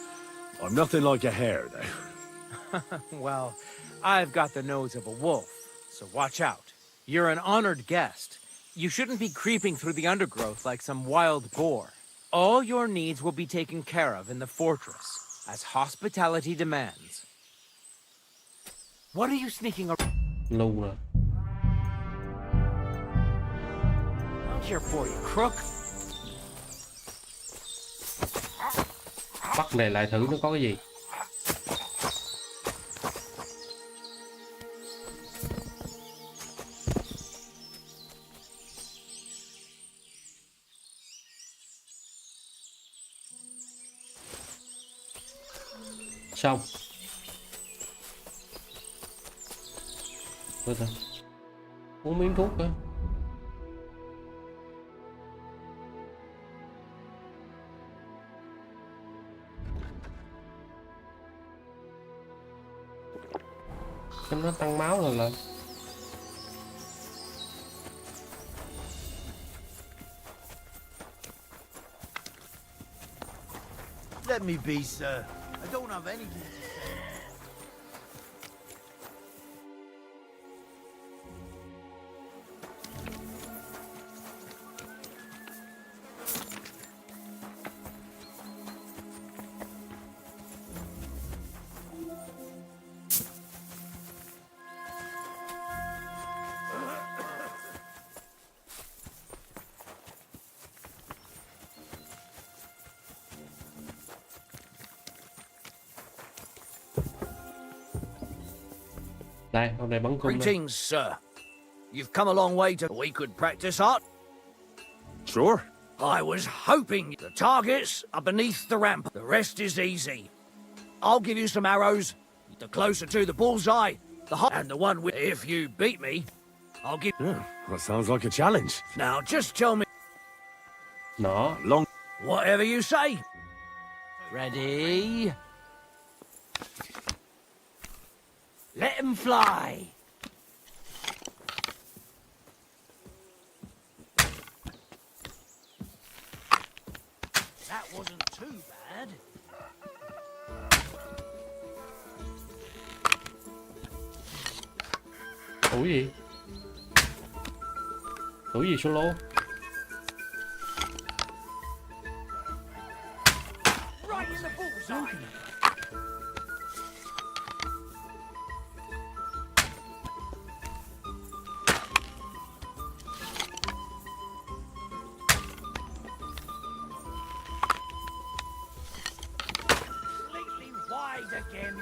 S3: I'm nothing like a hare, though.
S7: Well, I've got the nose of a wolf, so watch out. You're an honored guest. You shouldn't be creeping through the undergrowth like some wild boar. All your needs will be taken care of in the fortress, as hospitality demands. What are you sneaking around?
S1: Ngu nè.
S7: Out here for you, crook.
S1: Bắt này lại thử nó có cái gì. Xong. Thôi thôi. Uống miếng thuốc cơ. Cho nó tăng máu lên.
S9: Let me be, sir. I don't have anything to say.
S1: Đây, hôm nay bắn cung đây.
S9: Greetings, sir. You've come a long way to... We could practice art.
S3: Sure.
S9: I was hoping the targets are beneath the ramp. The rest is easy. I'll give you some arrows. The closer to the bullseye, the hot... And the one with... If you beat me, I'll give...
S3: Yeah, that sounds like a challenge.
S9: Now, just tell me...
S1: Nó.
S3: Long...
S9: Whatever you say.
S11: Ready? Let him fly.
S9: That wasn't too bad.
S1: Tuổi gì? Tuổi gì solo?
S9: Right in the bullseye. Again.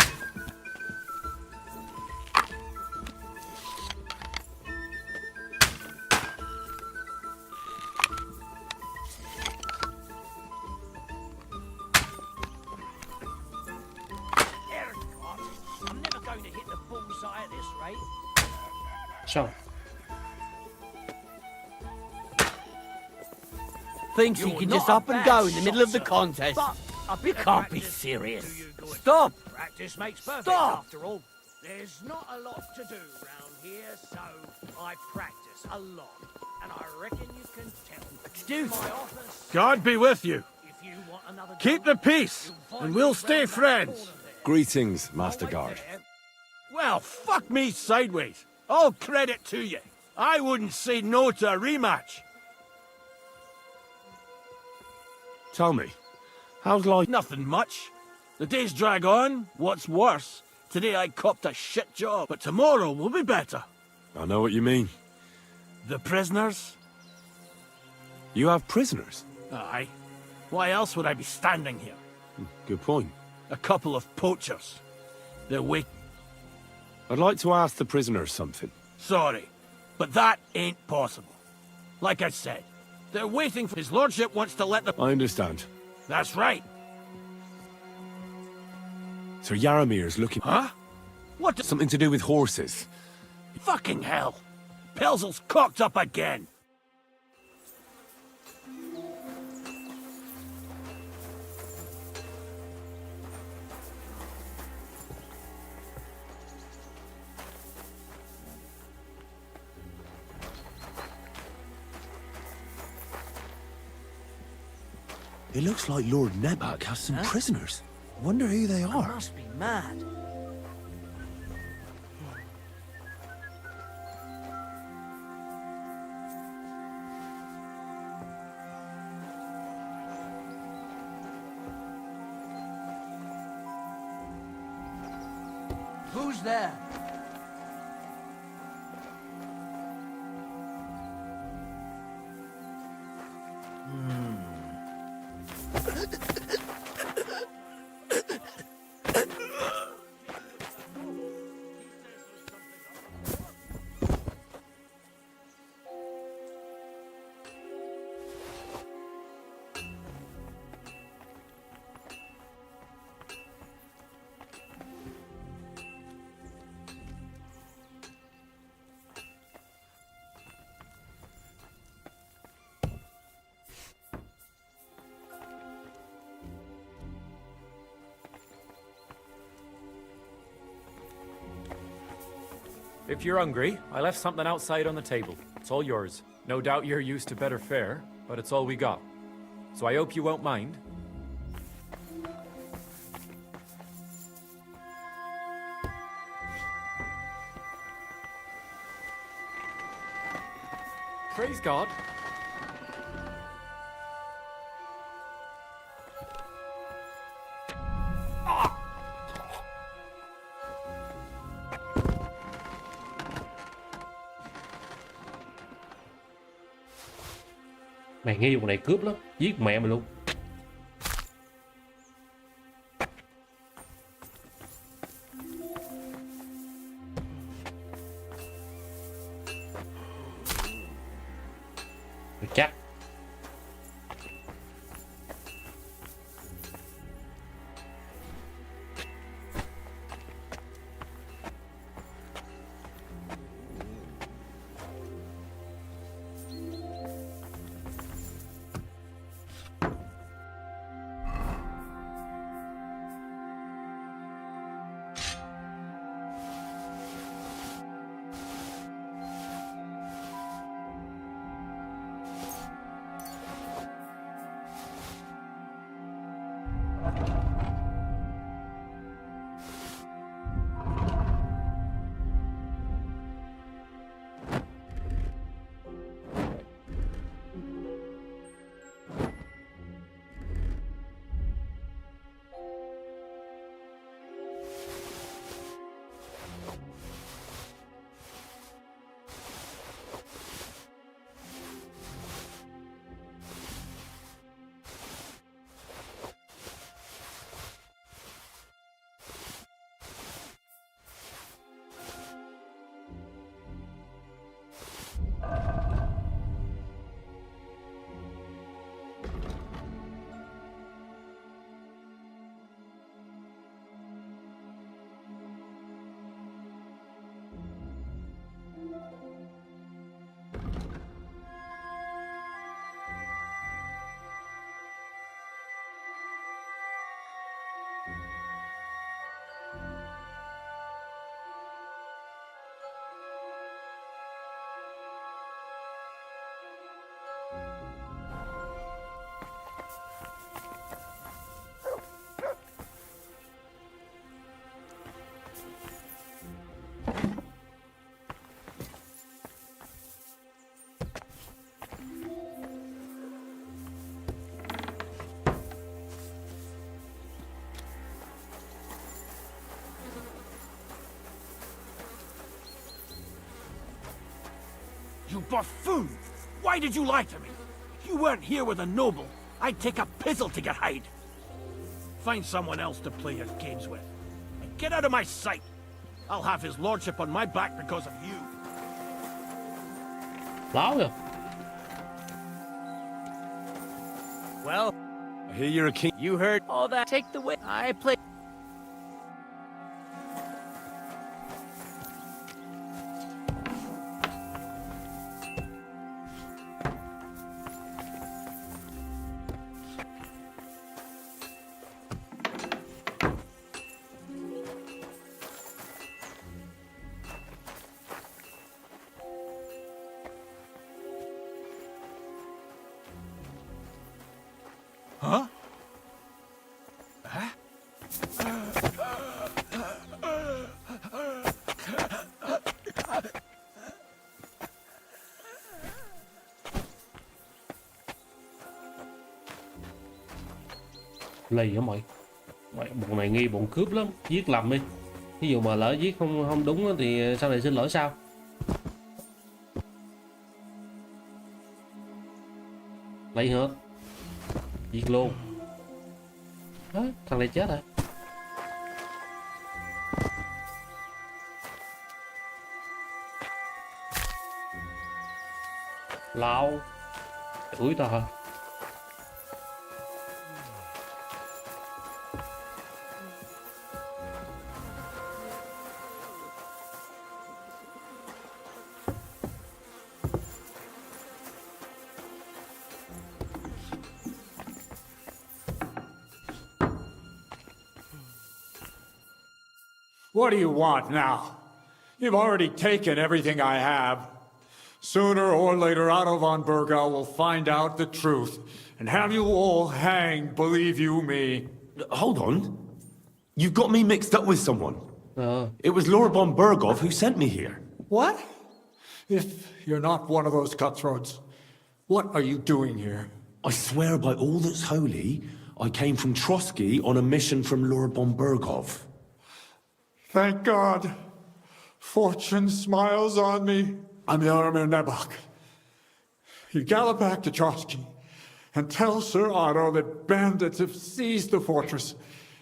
S9: I'm never going to hit the bullseye at this rate.
S1: Xong.
S11: Thinks he can just up and go in the middle of the contest. You can't be serious. Stop!
S9: Practice makes perfect, after all. There's not a lot to do round here, so I practice a lot. And I reckon you can tell.
S11: Excuse me.
S14: God be with you.
S9: If you want another
S14: Keep the peace, and we'll stay friends.
S3: Greetings, Master Guard.
S14: Well, fuck me sideways. All credit to you. I wouldn't say no to a rematch.
S3: Tell me, how's life?
S14: Nothing much. The days drag on. What's worse, today I copped a shit job, but tomorrow will be better.
S3: I know what you mean.
S14: The prisoners?
S3: You have prisoners?
S14: Aye. Why else would I be standing here?
S3: Good point.
S14: A couple of poachers. They're wait.
S3: I'd like to ask the prisoners something.
S14: Sorry, but that ain't possible. Like I said, they're waiting for his lordship wants to let them...
S3: I understand.
S14: That's right.
S3: Sir Yaramir's looking...
S14: Huh? What?
S3: Something to do with horses.
S14: Fucking hell. Pelzel's cocked up again.
S3: It looks like Lord Nebak has some prisoners. Wonder who they
S9: I
S3: are.
S9: must be mad.
S11: Who's there?
S15: If you're hungry, I left something outside on the table. It's all yours. No doubt you're used to better fare, but it's all we got. So I hope you won't mind. Praise God.
S1: Mày nghe vụ này cướp lắm, giết mẹ mày luôn. Chắc.
S9: You buffoon! Why did you lie to me? You weren't here with a noble. I'd take a pizzle to get hide. Find someone else to play your games with. And get out of my sight. I'll have his lordship on my back because of you.
S1: Láo rồi.
S9: Well,
S3: I hear you're a king.
S9: You heard all that. Take the way. I play.
S2: Huh?
S1: Lì hả mày? Bọn này nghi bọn cướp lắm, giết lầm đi. Ví dụ mà lỡ giết không đúng thì sau này xin lỗi sao? Lấy hết, giết luôn. Đó, thằng này chết rồi. Lao, đuổi tao hả?
S2: What do you want now? You've already taken everything I have. Sooner or later, Otto von Bergau will find out the truth and have you all hanged, believe you me.
S3: Hold on. You've got me mixed up with someone. It was Laura von Bergov who sent me here.
S2: What? If you're not one of those cutthroats, what are you doing here?
S3: I swear by all that's holy, I came from Trotsky on a mission from Laura von Bergov.
S2: Thank God. Fortune smiles on me. I'm Jaromir Nebok. You gallop back to Trotsky and tell Sir Otto that bandits have seized the fortress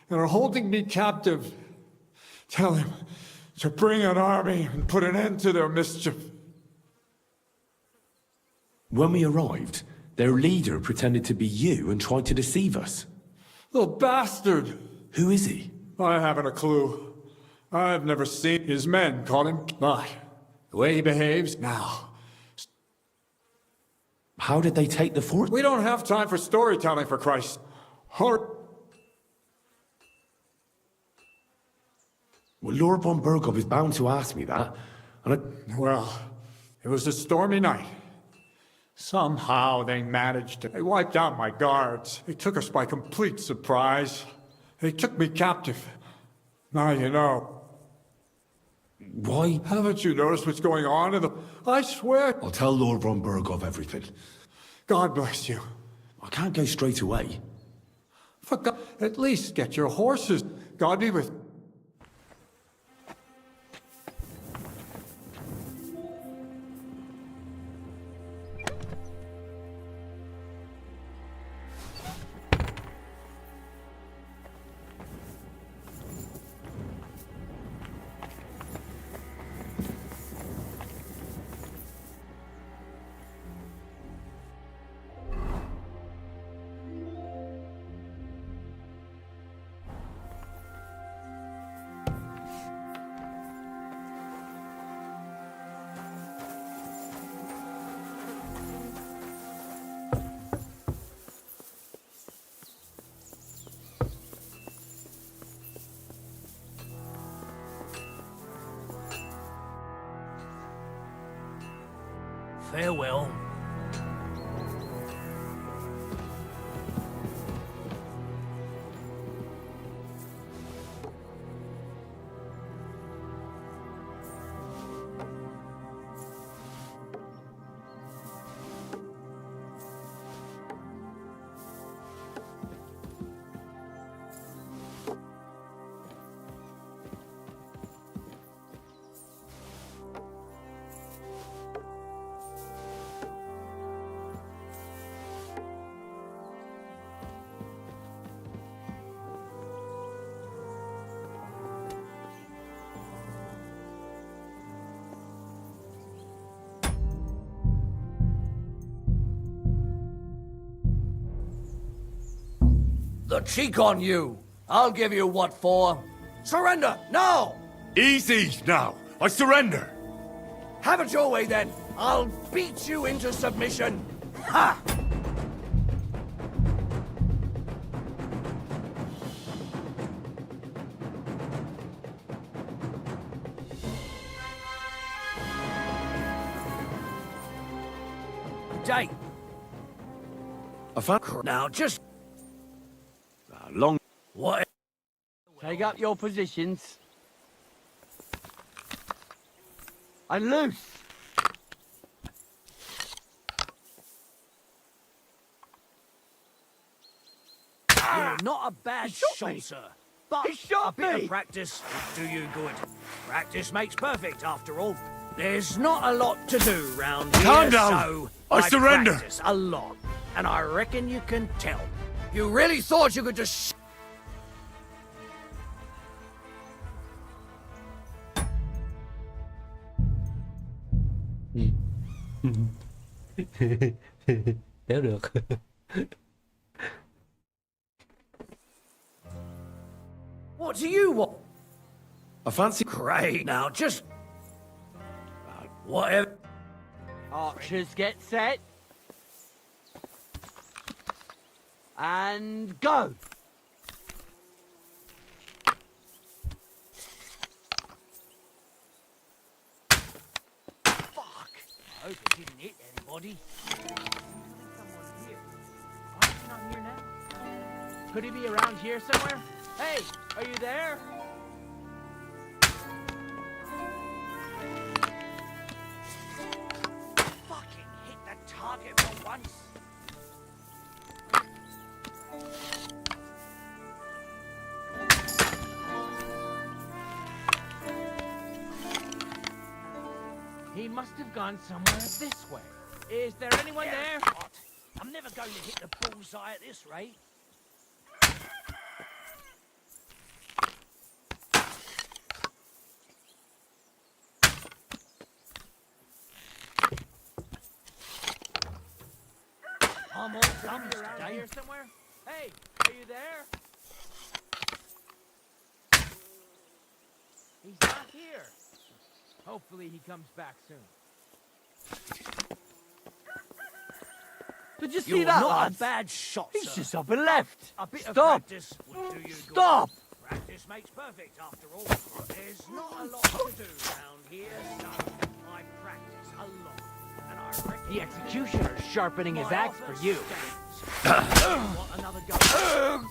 S2: and are holding me captive. Tell him to bring an army and put an end to their mischief.
S3: When we arrived, their leader pretended to be you and tried to deceive us.
S2: The bastard!
S3: Who is he?
S2: I haven't a clue. I've never seen his men call him, but the way he behaves now.
S3: How did they take the fort?
S2: We don't have time for storytelling, for Christ.
S3: Well, Laura von Bergov is bound to ask me that, and
S2: Well, it was a stormy night. Somehow they managed to... They wiped out my guards. They took us by complete surprise. They took me captive. Now you know.
S3: Why?
S2: Haven't you noticed what's going on in the... I swear...
S3: I'll tell Laura von Bergov everything.
S2: God bless you.
S3: I can't go straight away.
S2: For God, at least get your horses. God be with...
S9: Farewell. The cheek on you. I'll give you what for. Surrender, now!
S3: Easy now. I surrender.
S9: Have it your way then. I'll beat you into submission. Ha! Day.
S3: I found...
S9: Now just...
S3: long...
S9: What?
S11: Take up your positions. And loose.
S9: You're not a bad shot, sir. But a bit of practice will do you good. Practice makes perfect, after all. There's not a lot to do round here,
S3: Calm down.
S9: so
S3: I surrender.
S9: Practice a lot, and I reckon you can tell. You really thought you could just...
S1: Nếu được.
S9: What do you want?
S3: I fancy...
S9: Great, now just... whatever...
S11: Archers get set. And go.
S9: Fuck! I hope it didn't hit anybody.
S7: Someone here. Why is he not here now? Could he be around here somewhere? Hey, are you there?
S9: Fucking hit the target for once.
S7: He must have gone somewhere this way. Is there anyone there?
S9: Hot. I'm never going to hit the bullseye at this rate. I'm all thumbs
S7: Around
S9: today.
S7: here somewhere? Hey, are you there? He's not here. Hopefully he comes back soon.
S11: Did you see
S9: You're
S11: that,
S9: not
S11: lads?
S9: a bad shot,
S11: He's
S9: sir.
S11: just up and left.
S9: A bit of
S11: Stop.
S9: practice would do you good.
S11: Stop.
S9: Practice makes perfect, after all. There's not a lot to do round here, so I practice a lot. And I reckon
S7: The executioner's sharpening his
S9: my
S7: axe
S9: offer
S7: for you.
S9: stands. Want another go?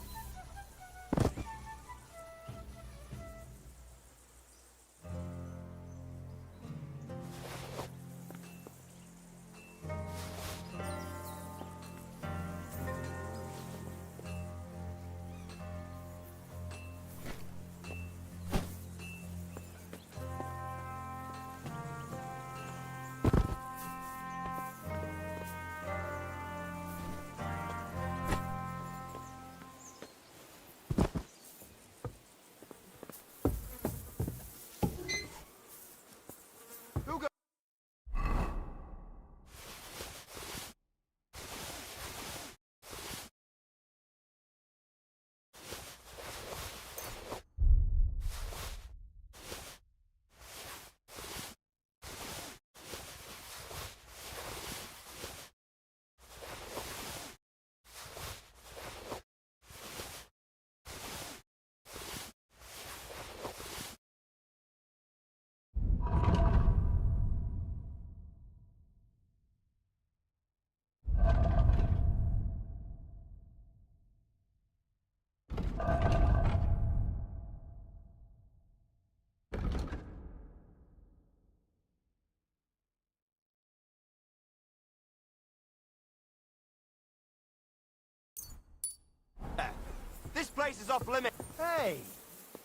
S6: This place is off limit. Hey,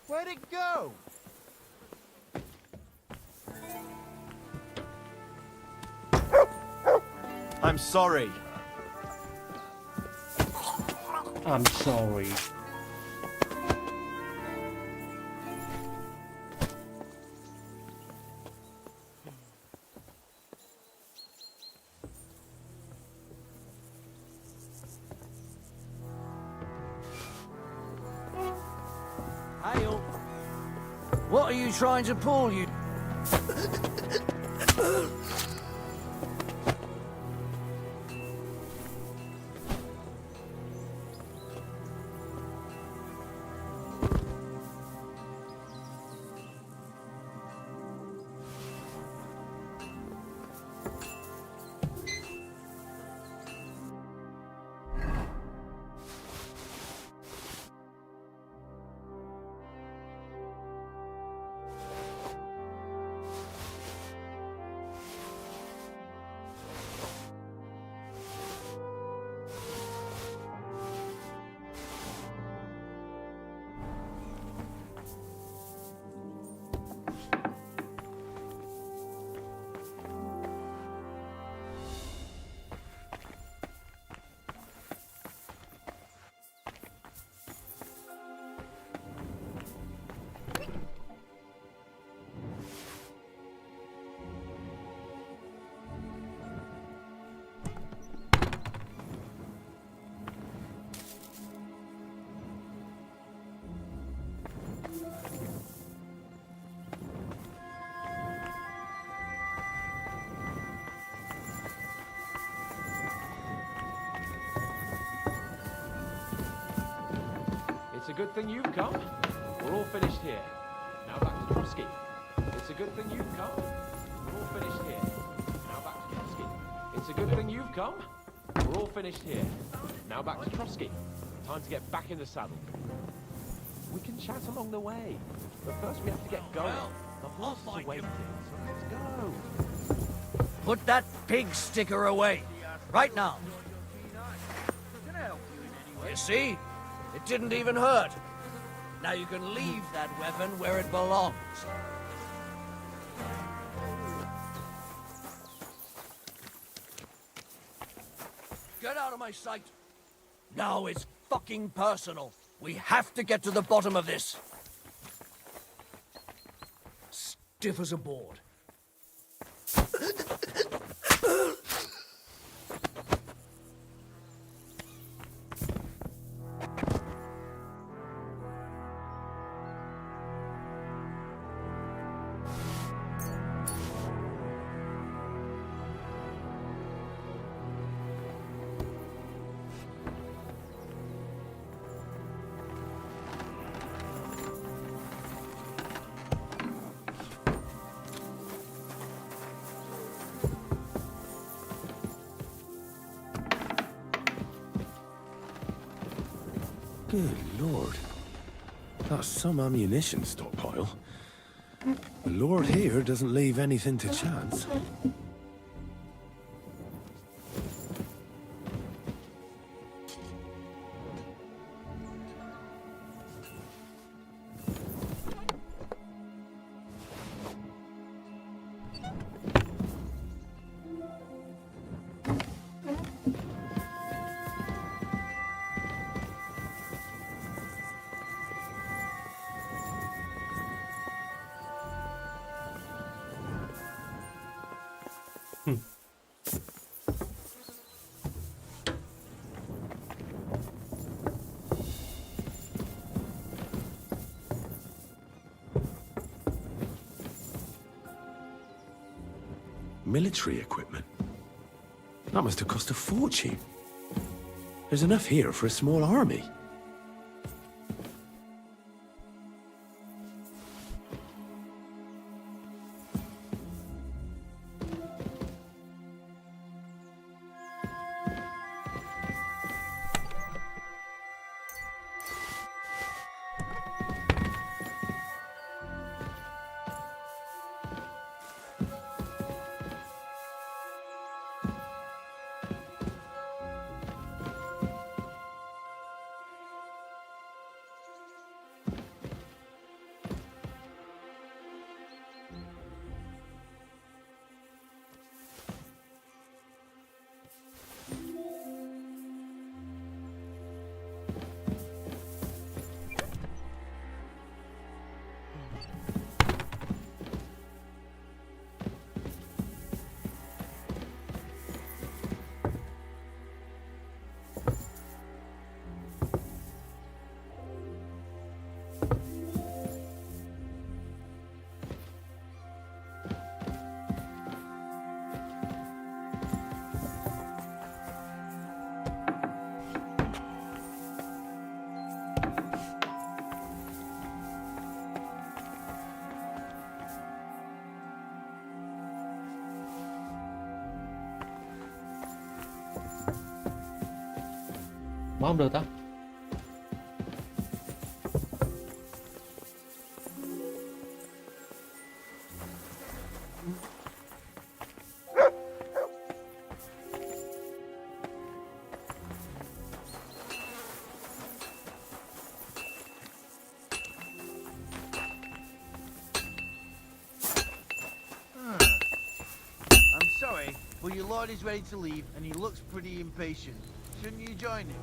S6: where'd it go? I'm sorry.
S1: I'm sorry.
S9: Hail. What are you trying to pull, you...
S12: It's a good thing you've come. We're all finished here. Now back to Trusky. It's a good thing you've come. We're all finished here. Now back to Trusky. It's a good thing you've come. We're all finished here. Now back to Trusky. Time to get back in the saddle. We can chat along the way, but first we have to get going. The horses are waiting, so let's go.
S9: Put that pig sticker away. Right now. You see? It didn't even hurt. Now you can leave that weapon where it belongs. Get out of my sight. Now it's fucking personal. We have to get to the bottom of this. Stiff as a board.
S3: Good lord. That's some ammunition stockpile. The lord here doesn't leave anything to chance. Military equipment. That must have cost a fortune. There's enough here for a small army.
S1: Bỏ không được tao.
S16: I'm sorry, but your lord is ready to leave and he looks pretty impatient. Shouldn't you join him?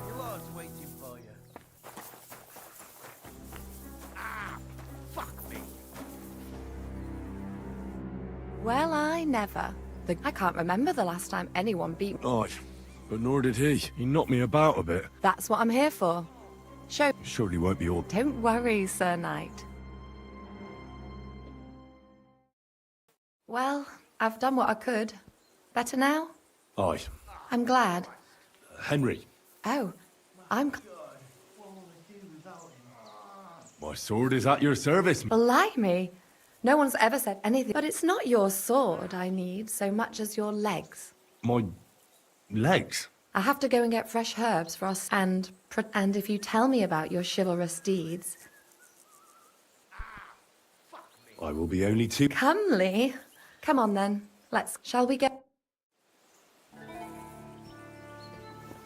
S16: Your lord's waiting for you. Ah, fuck me.
S17: Well, I never. I can't remember the last time anyone beat me.
S3: Oh, but nor did he. He knocked me about a bit.
S17: That's what I'm here for. Show.
S3: Surely won't be all...
S17: Don't worry, Sir Knight. Well, I've done what I could. Better now?
S3: Aye.
S17: I'm glad.
S3: Henry,
S17: Oh, I'm...
S3: my sword is at your service.
S17: Blimey. No one's ever said anything. But it's not your sword I need so much as your legs.
S3: My legs?
S17: I have to go and get fresh herbs for us. And if you tell me about your chivalrous deeds...
S3: I will be only too...
S17: Comely. Come on then. Shall we go?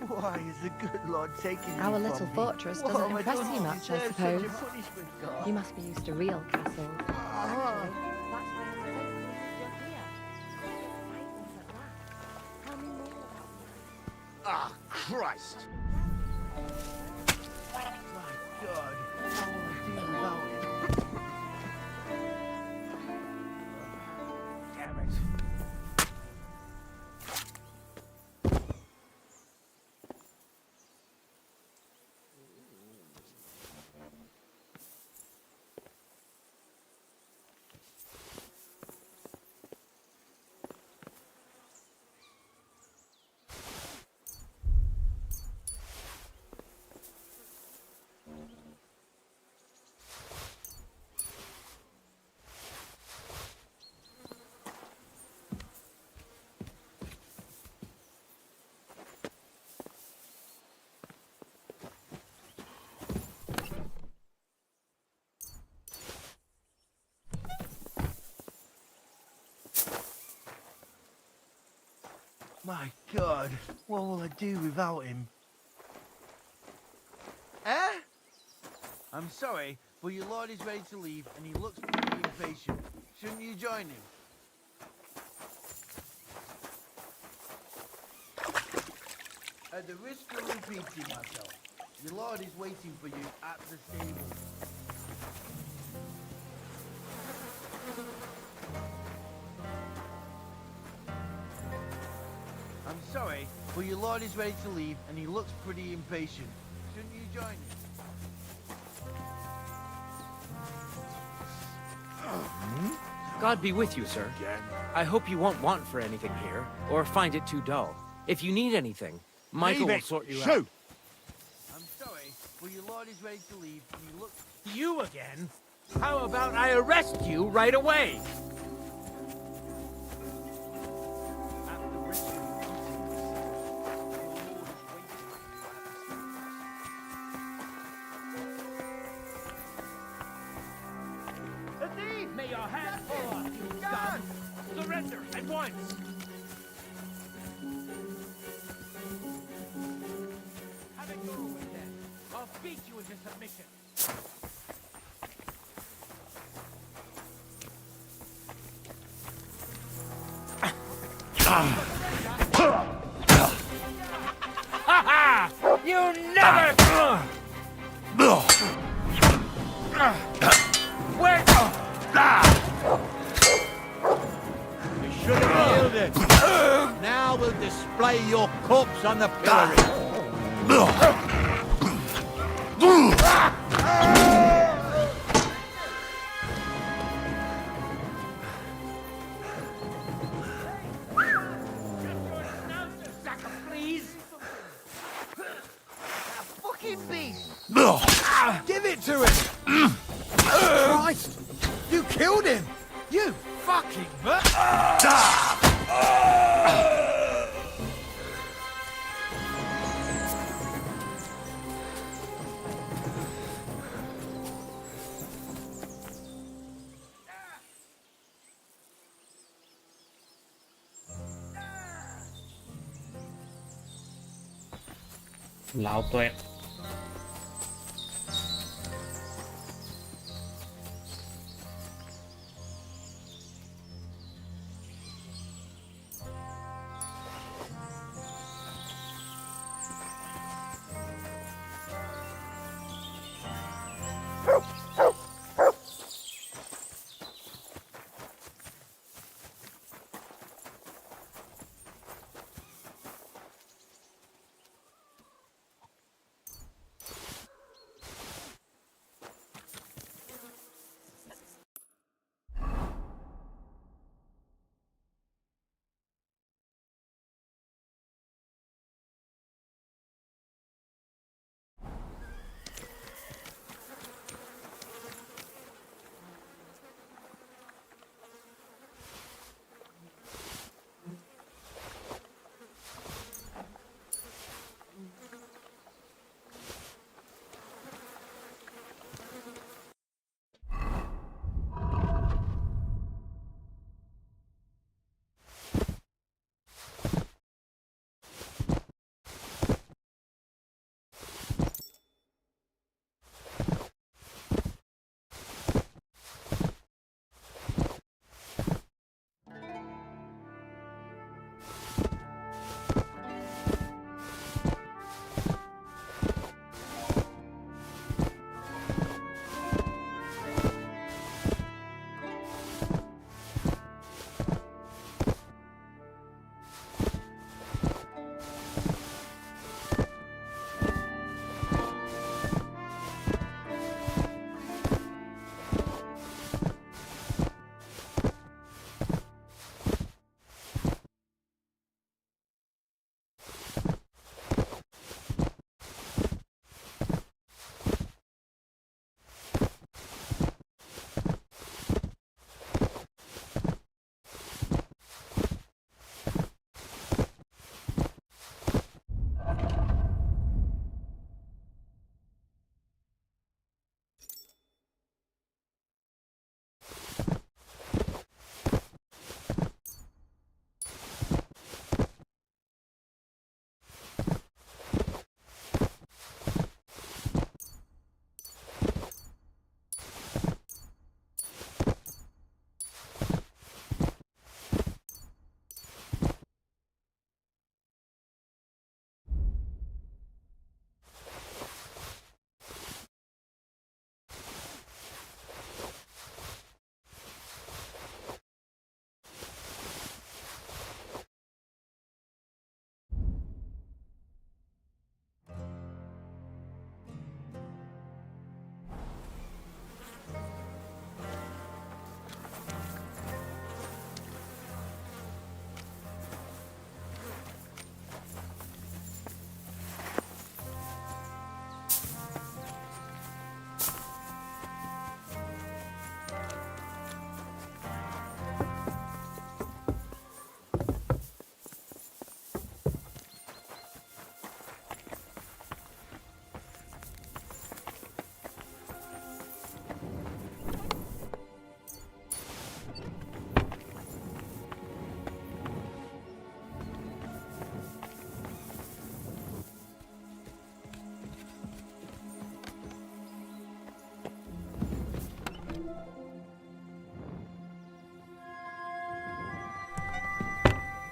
S16: Why is the good Lord taking
S17: Our
S16: you
S17: little
S16: from me?
S17: fortress
S16: What
S17: doesn't
S16: have I
S17: impress
S16: done
S17: you
S16: to
S17: much, I
S16: deserve such a
S17: suppose.
S16: punishment, God?
S17: You must be used to real castles.
S16: Ah. Ah, Christ! My God, what will I do without him? Damn it. My God, what will I do without him? Eh? I'm sorry, but your lord is ready to leave and he looks pretty impatient. Shouldn't you join him? At the risk of repeating myself, your lord is waiting for you at the stable. I'm sorry, but your lord is ready to leave and he looks pretty impatient. Shouldn't you join him?
S7: God be with you, sir. I hope you won't want for anything here, or find it too dull. If you need anything, Michael will sort you out.
S16: I'm sorry, but your lord is ready to leave and he looks...
S7: You again? How about I arrest you right away? May your hand fall off, you scum! Surrender at once! Have it your way then. I'll beat you into submission. Ha ha! You never! Where?
S9: You should have yielded. Now we'll display your corpse on the pillory.
S7: Please?
S16: Fucking beast!
S9: Give it to him! Christ! You killed him! You fucking
S1: Lão tuẹt.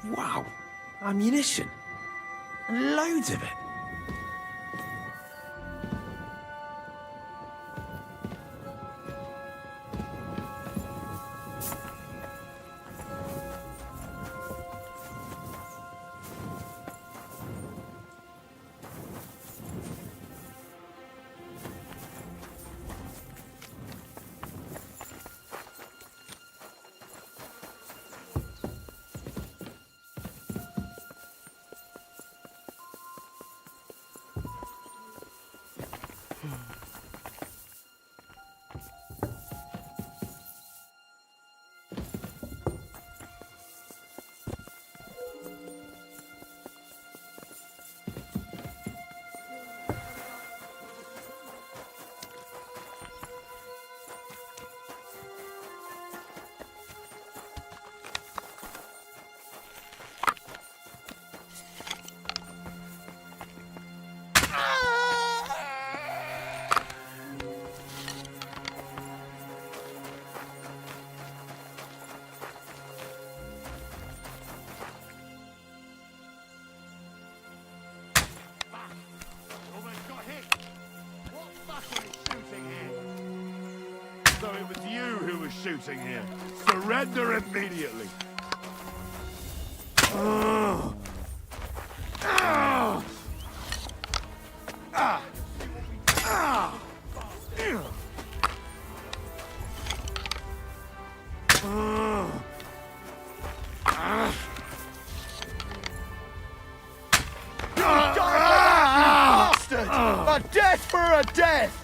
S3: Wow, ammunition. Loads of it.
S18: So it was you who was shooting here. Surrender immediately.
S9: A death for a death!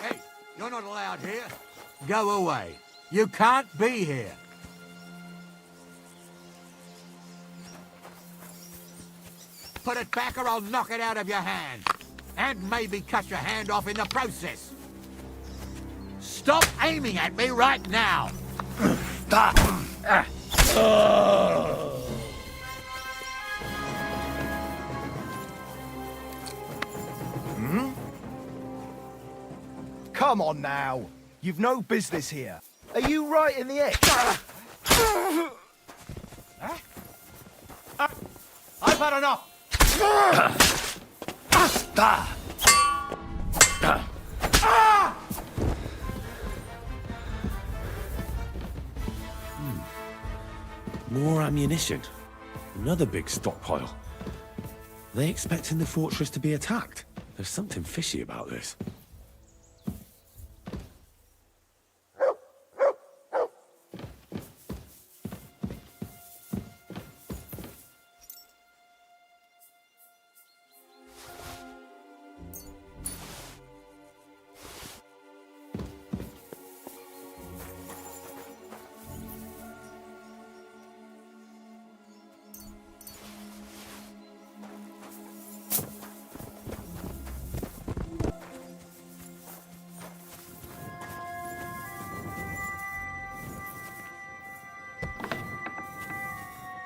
S9: Hey, you're not allowed here. Go away. You can't be here. Put it back or I'll knock it out of your hand. And maybe cut your hand off in the process. Stop aiming at me right now.
S19: Come on now. You've no business here. Are you right in the head?
S9: I've had enough.
S3: More ammunition. Another big stockpile. Are they expecting the fortress to be attacked? There's something fishy about this.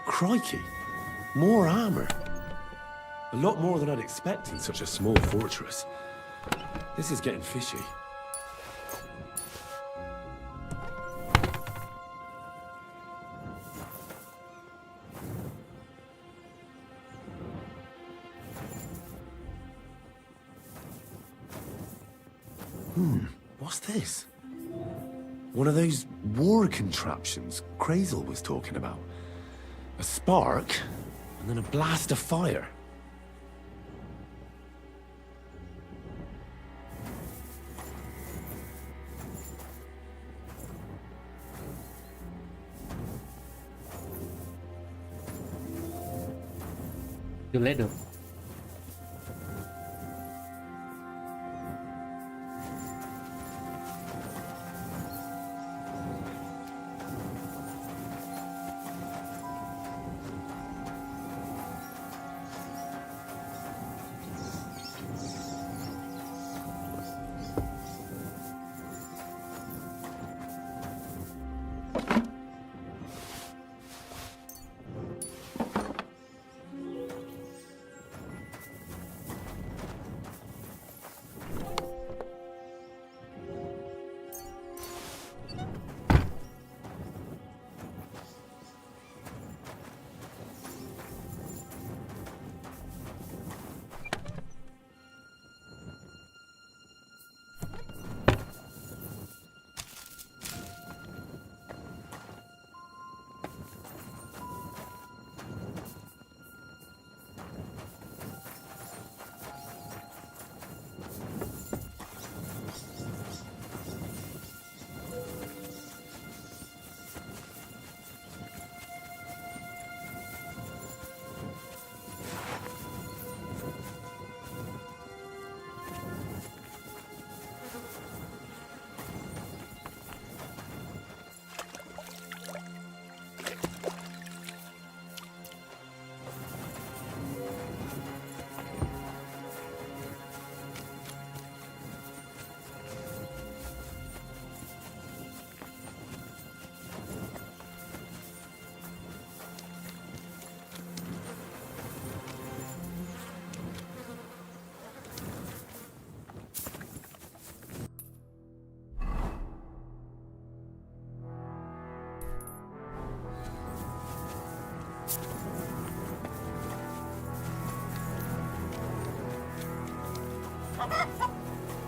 S3: Crikey, more armor. A lot more than I'd expect in such a small fortress. This is getting fishy. What's this? One of those war contraptions Crazel was talking about. A spark, and then a blast of fire.
S1: Chưa lấy được.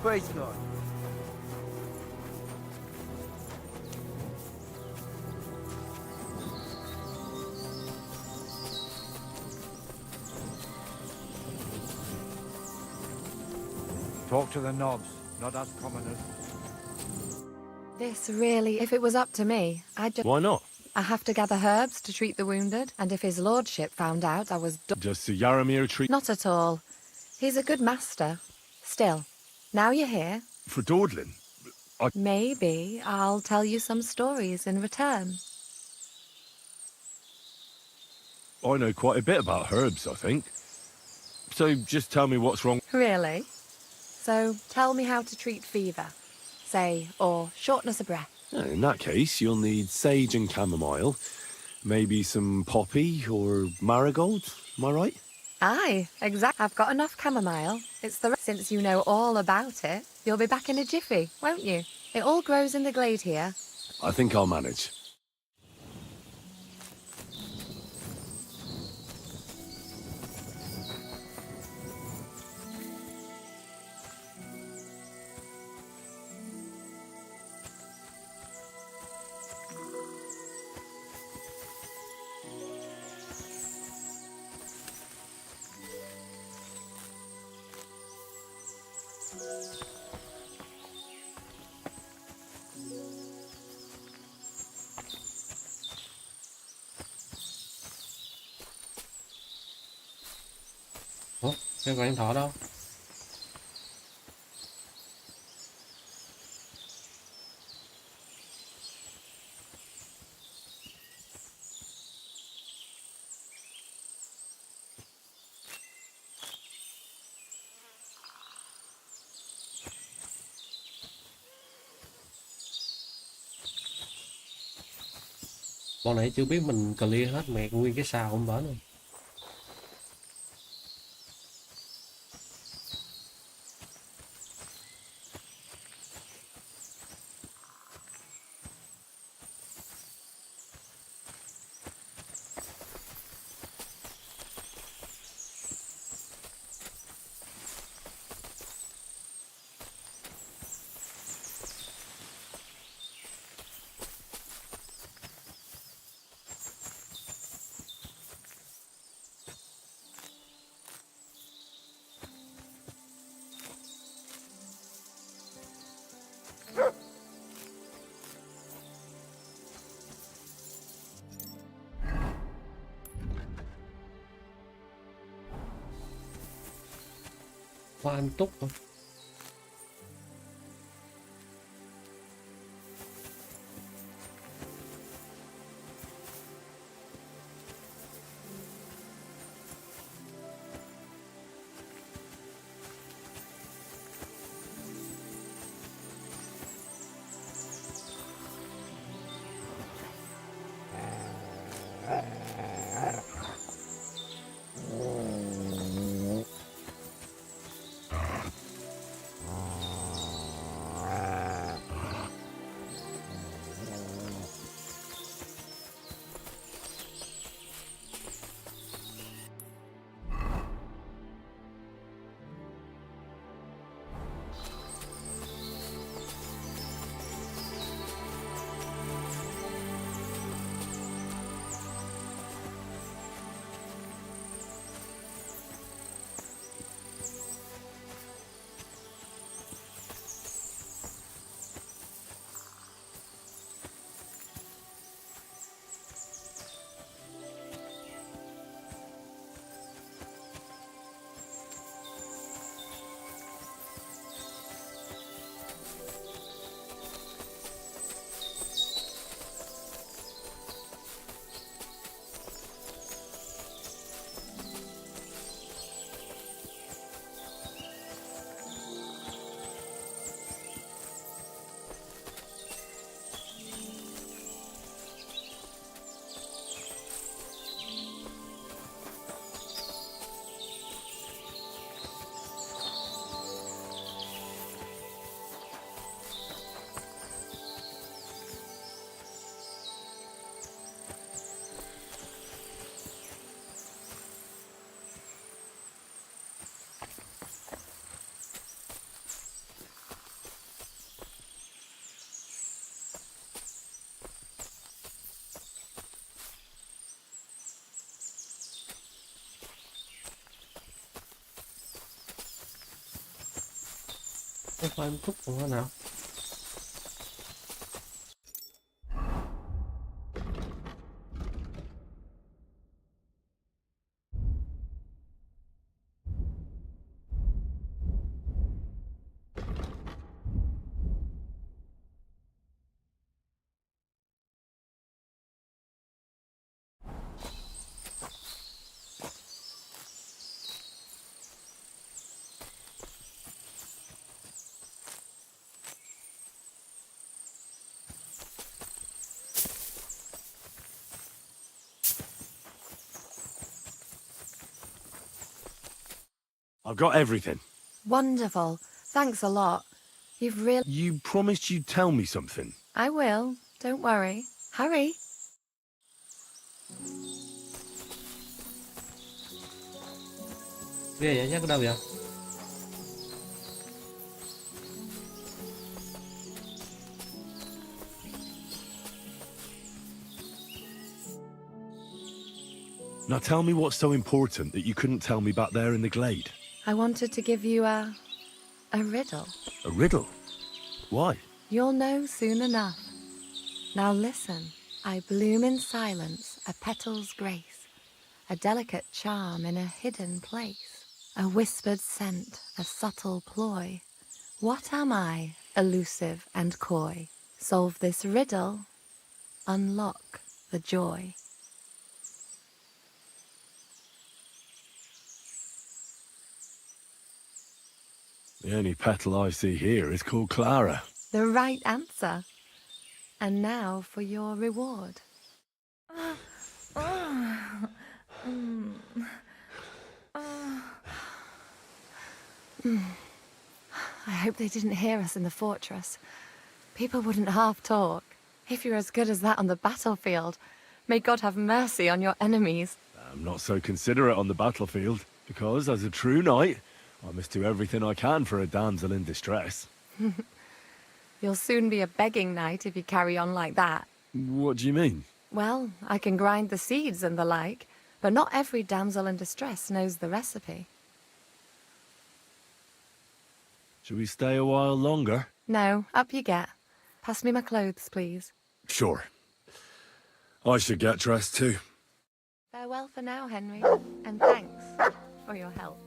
S16: Praise God.
S10: Talk to the knobs, not us commoners.
S17: This really, if it was up to me, I'd just...
S3: Why not?
S17: I have to gather herbs to treat the wounded, and if his lordship found out I was...
S3: Does Sir Yaramir treat...
S17: Not at all. He's a good master. Still, now you're here...
S3: For dawdling?
S17: Maybe I'll tell you some stories in return.
S3: I know quite a bit about herbs, I think. So just tell me what's wrong.
S17: Really? So tell me how to treat fever, say, or shortness of breath.
S3: In that case, you'll need sage and chamomile, maybe some poppy or marigold, am I right?
S17: Aye, exact. I've got enough chamomile. It's the... Since you know all about it, you'll be back in a jiffy, won't you? It all grows in the glade here.
S3: I think I'll manage.
S1: Ủa, cái vạn thọ đâu? Bọn nãy chưa biết mình clear hết mẹ nguyên cái sao không bển rồi. Khoan túc hả? Khoan túc còn thế nào?
S3: I've got everything.
S17: Wonderful. Thanks a lot. You've really...
S3: You promised you'd tell me something.
S17: I will. Don't worry. Hurry.
S1: Ghê vậy, chắc ở đâu vậy?
S3: Now tell me what's so important that you couldn't tell me back there in the glade.
S17: I wanted to give you a riddle.
S3: A riddle? Why?
S17: You'll know soon enough. Now listen. I bloom in silence, a petal's grace, a delicate charm in a hidden place, a whispered scent, a subtle ploy. What am I, elusive and coy? Solve this riddle, unlock the joy.
S3: The only petal I see here is called Clara.
S17: The right answer. And now for your reward. I hope they didn't hear us in the fortress. People wouldn't half talk. If you're as good as that on the battlefield, may God have mercy on your enemies.
S3: I'm not so considerate on the battlefield, because as a true knight, I must do everything I can for a damsel in distress.
S17: You'll soon be a begging knight if you carry on like that.
S3: What do you mean?
S17: Well, I can grind the seeds and the like, but not every damsel in distress knows the recipe.
S3: Should we stay a while longer?
S17: No, up you get. Pass me my clothes, please.
S3: Sure. I should get dressed too.
S17: Farewell for now, Henry, and thanks for your help.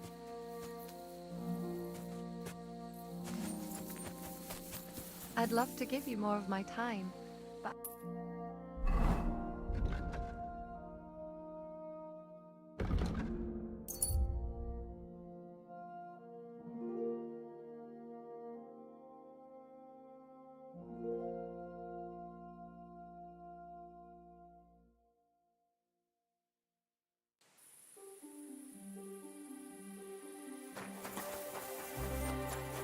S17: I'd love to give you more of my time, but...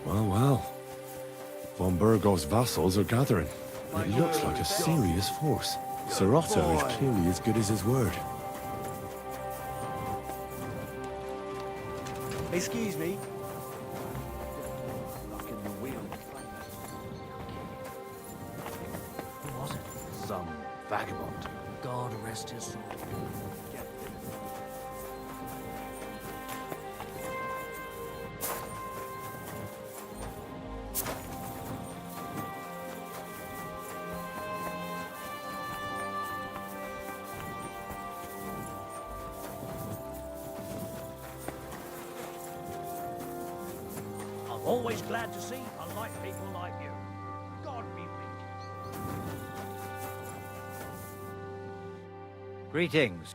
S3: Well, well. Von Burgov's vassals are gathering. It looks like a serious force. Sir Otto is clearly as good as his word.
S19: Excuse me.
S9: Who was it? Some vagabond. God rest his soul. I'm always glad to see polite people like you. God be with you.
S10: Greetings.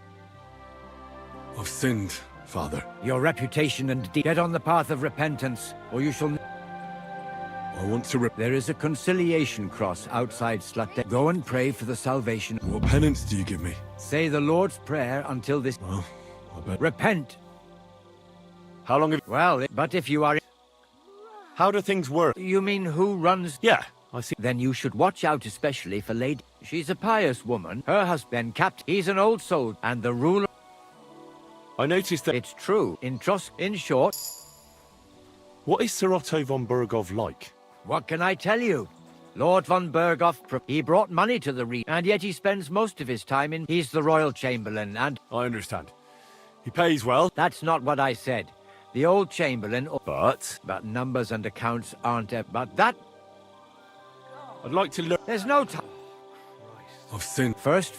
S3: I've sinned, Father.
S10: Your reputation and deed. Get on the path of repentance, or you shall...
S3: I want to
S10: There is a conciliation cross outside Slutdale. Go and pray for the salvation.
S3: What penance do you give me?
S10: Say the Lord's Prayer until this...
S3: Well, I bet...
S10: Repent!
S3: How long have...
S10: Well, but if you are...
S3: How do things work?
S10: You mean who runs...
S3: Yeah, I see.
S10: Then you should watch out especially for Lady... She's a pious woman. Her husband, Capt... He's an old soul, and the ruler...
S3: I noticed that...
S10: It's true. In short...
S3: What is Sir Otto von Burgov like?
S10: What can I tell you? Lord von Burgov, he brought money to the region, and yet he spends most of his time in... He's the Royal Chamberlain, and...
S3: I understand. He pays well.
S10: That's not what I said. The old Chamberlain...
S3: But
S10: numbers and accounts aren't... But that...
S3: I'd like to learn...
S10: There's no time.
S3: I've sinned.
S10: First...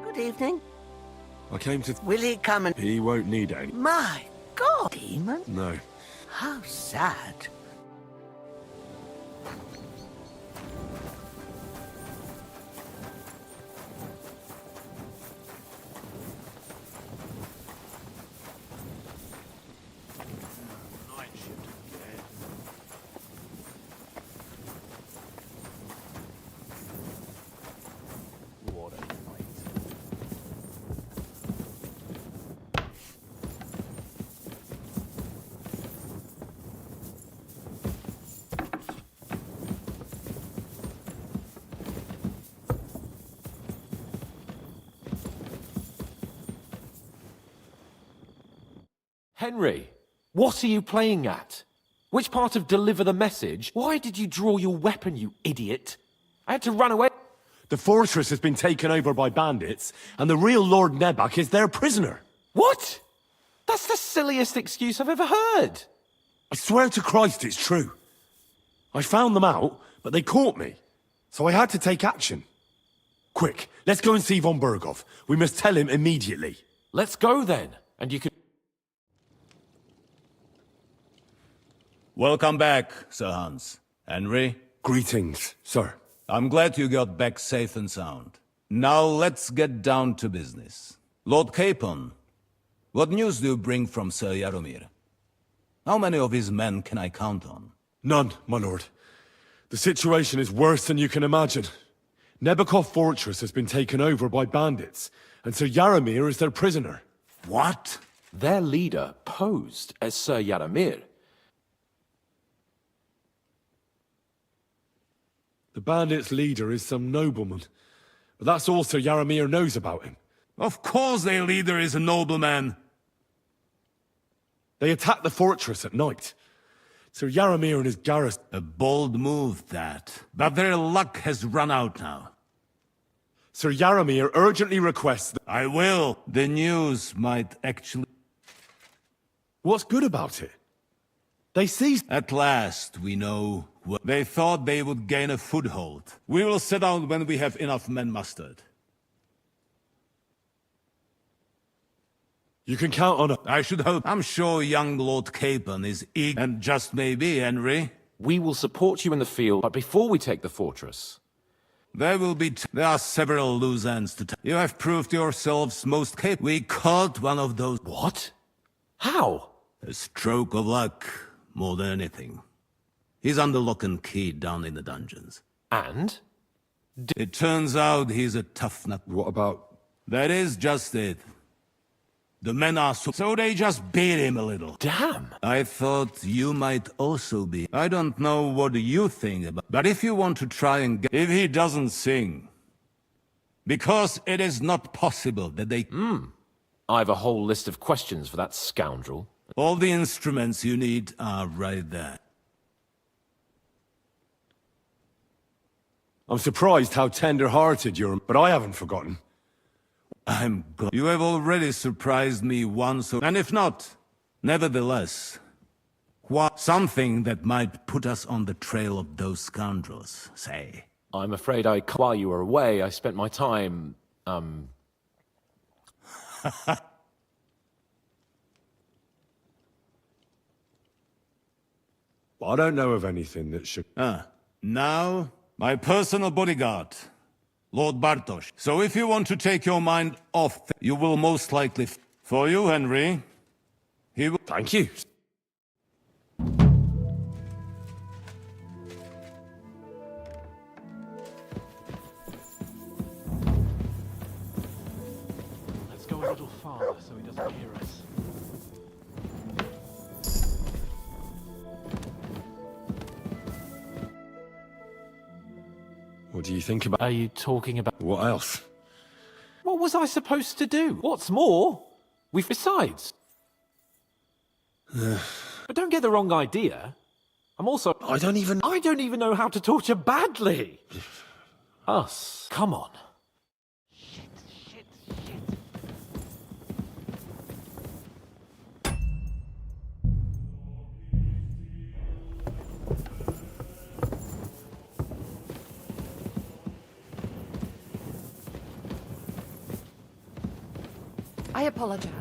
S20: Good evening.
S3: I came to...
S20: Will he come and...
S3: He won't need any.
S20: My God, demon.
S3: No.
S20: How sad.
S21: Henry, what are you playing at? Which part of deliver the message? Why did you draw your weapon, you idiot? I had to run away.
S3: The fortress has been taken over by bandits, and the real Lord Nebak is their prisoner.
S21: What? That's the silliest excuse I've ever heard.
S3: I swear to Christ it's true. I found them out, but they caught me. So I had to take action. Quick, let's go and see von Burgov. We must tell him immediately.
S21: Let's go then, and you can...
S22: Welcome back, Sir Hans. Henry?
S3: Greetings, sir.
S22: I'm glad you got back safe and sound. Now let's get down to business. Lord Capon, what news do you bring from Sir Jaromir? How many of his men can I count on?
S3: None, my lord. The situation is worse than you can imagine. Nebakov Fortress has been taken over by bandits, and Sir Jaromir is their prisoner.
S22: What?
S21: Their leader posed as Sir Jaromir.
S3: The bandits' leader is some nobleman, but that's all Sir Jaromir knows about him.
S22: Of course their leader is a nobleman.
S3: They attacked the fortress at night. Sir Jaromir and his garrison...
S22: A bold move, that. But their luck has run out now.
S3: Sir Jaromir urgently requests that...
S22: I will. The news might actually...
S3: What's good about it? They seized...
S22: At last, we know... They thought they would gain a foothold. We will set out when we have enough men mustered.
S3: You can count on us.
S22: I should hope. I'm sure young Lord Capon is eager, and just maybe, Henry.
S21: We will support you in the field, but before we take the fortress...
S22: There will be... There are several loose ends to tie. You have proved yourselves most capable. We caught one of those...
S21: What? How?
S22: A stroke of luck, more than anything. He's under lock and key down in the dungeons.
S21: And?
S22: It turns out he's a tough nut.
S3: What about...
S22: That is just it. The men are so they just beat him a little.
S21: Damn!
S22: I thought you might also be. I don't know what you think about, but if you want to try and get... If he doesn't sing... Because it is not possible that they...
S21: I have a whole list of questions for that scoundrel.
S22: All the instruments you need are right there.
S3: I'm surprised how tender-hearted you are, but I haven't forgotten.
S22: I'm glad. You have already surprised me once, and if not, nevertheless, what something that might put us on the trail of those scoundrels, say.
S21: I'm afraid while you were away, I spent my time,
S3: I don't know of anything that should...
S22: Now, my personal bodyguard, Lord Bartosz. So if you want to take your mind off, you will most likely... For you, Henry, he will...
S3: Thank you.
S12: Let's go a little farther so he doesn't hear us.
S3: What do you think about...
S21: Are you talking about...
S3: What else?
S21: What was I supposed to do? What's more, besides... But don't get the wrong idea. I'm also... I don't even know how to torture badly. Us. Come on.
S17: I apologize.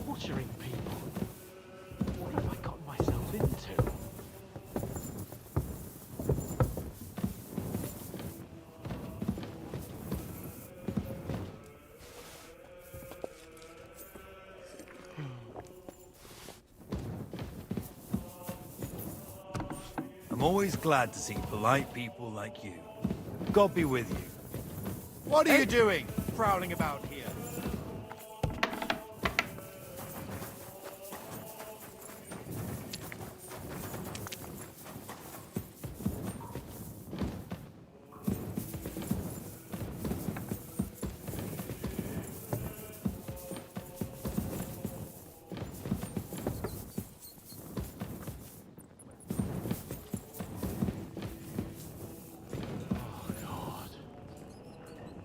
S12: Torturing people. What have I gotten myself into?
S19: I'm always glad to see polite people like you. God be with you.
S16: What are you doing, prowling about here?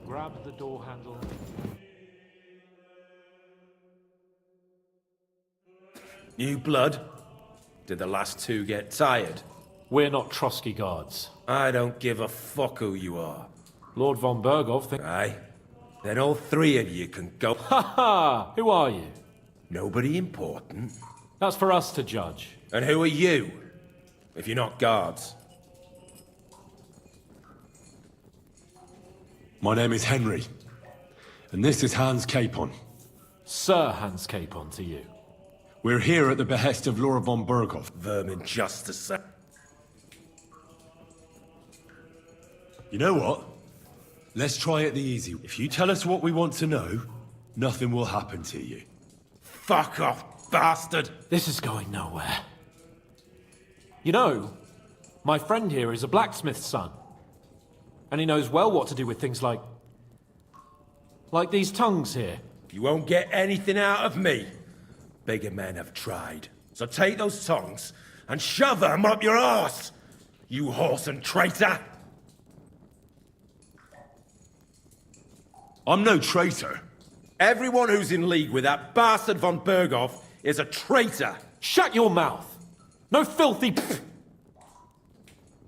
S12: Grab the door handle.
S6: New blood? Did the last two get tired?
S21: We're not Trotsky guards.
S6: I don't give a fuck who you are.
S21: Lord von Berghoff thinks...
S6: Aye. Then all three of you can go...
S21: Ha ha! Who are you?
S6: Nobody important.
S21: That's for us to judge.
S6: And who are you? If you're not guards.
S3: My name is Henry, and this is Hans Capon.
S21: Sir Hans Capon to you.
S3: We're here at the behest of Laura von Berghoff.
S6: Vermin justice.
S3: You know what? Let's try it the easy way. If you tell us what we want to know, nothing will happen to you.
S6: Fuck off, bastard!
S21: This is going nowhere. You know, my friend here is a blacksmith's son. And he knows well what to do with things like these tongues here.
S6: You won't get anything out of me. Bigger men have tried. So take those tongs
S4: and shove them up your arse, you whoreson traitor!
S3: I'm no traitor.
S4: Everyone who's in league with that bastard von Berghoff is a traitor!
S21: Shut your mouth! No filthy...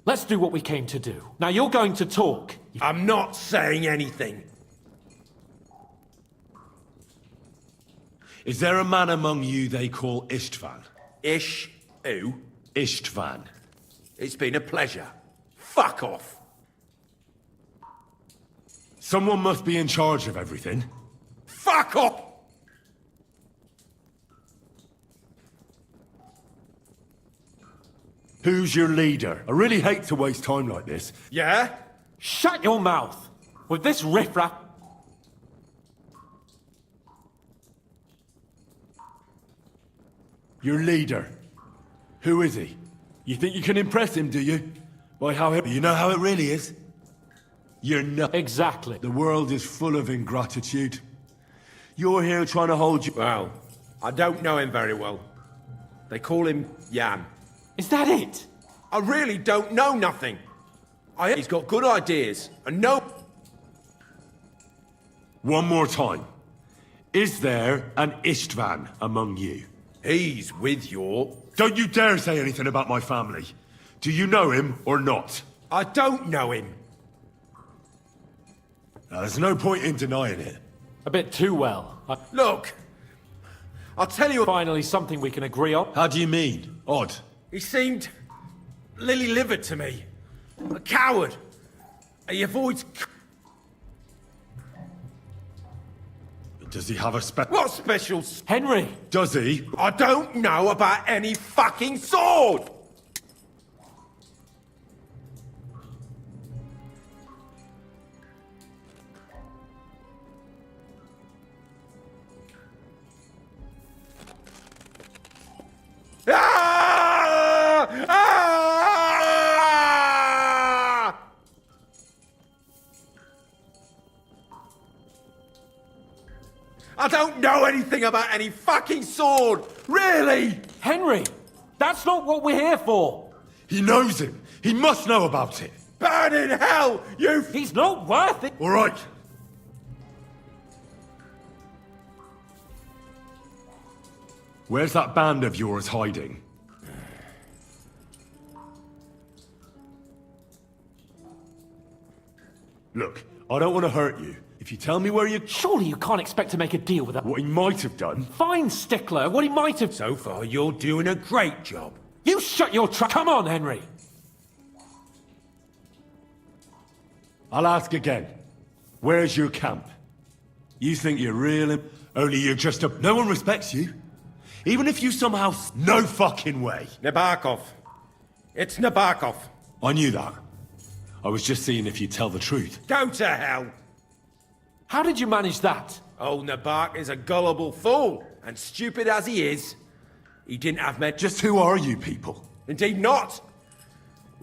S21: Let's do what we came to do. Now you're going to talk.
S4: I'm not saying anything.
S3: Is there a man among you they call Istvan?
S4: Who?
S3: Istvan.
S4: It's been a pleasure. Fuck off!
S3: Someone must be in charge of everything.
S4: Fuck off!
S3: Who's your leader? I really hate to waste time like this.
S4: Yeah?
S21: Shut your mouth! With this riffraff...
S3: Your leader. Who is he? You think you can impress him, do you? By how you know how it really is? You're not.
S21: Exactly.
S3: The world is full of ingratitude. You're here trying to hold you.
S4: Well, I don't know him very well. They call him Jan.
S21: Is that it?
S4: I really don't know nothing. He's got good ideas, and no...
S3: One more time. Is there an Istvan among you?
S4: He's with your...
S3: Don't you dare say anything about my family. Do you know him or not?
S4: I don't know him.
S3: Now, there's no point in denying it.
S21: A bit too well.
S4: Look, I'll tell you...
S21: Finally something we can agree on.
S3: How do you mean? Odd.
S4: He seemed lily-livered to me. A coward. He avoids...
S3: Does he have a
S4: What special...
S21: Henry!
S3: Does he?
S4: I don't know about any fucking sword! Ah! Ah! I don't know anything about any fucking sword! Really?
S21: Henry! That's not what we're here for!
S3: He knows him! He must know about it!
S4: Burn in hell, you...
S21: He's not worth it!
S3: All right. Where's that band of yours hiding? Look, I don't want to hurt you. If you tell me where you...
S21: Surely you can't expect to make a deal with that...
S3: What he might have done.
S21: Fine, Stickler, what he might have...
S4: So far, you're doing a great job.
S21: You shut your trap. Come on, Henry!
S3: I'll ask again. Where's your camp? You think you're real... Only you're just a... No one respects you. Even if you somehow... No fucking way.
S4: Nabokov. It's Nabokov.
S3: I knew that. I was just seeing if you'd tell the truth.
S4: Go to hell.
S21: How did you manage that?
S4: Old Nabok is a gullible fool, and stupid as he is, he didn't have met...
S3: Just who are you people?
S4: Indeed not.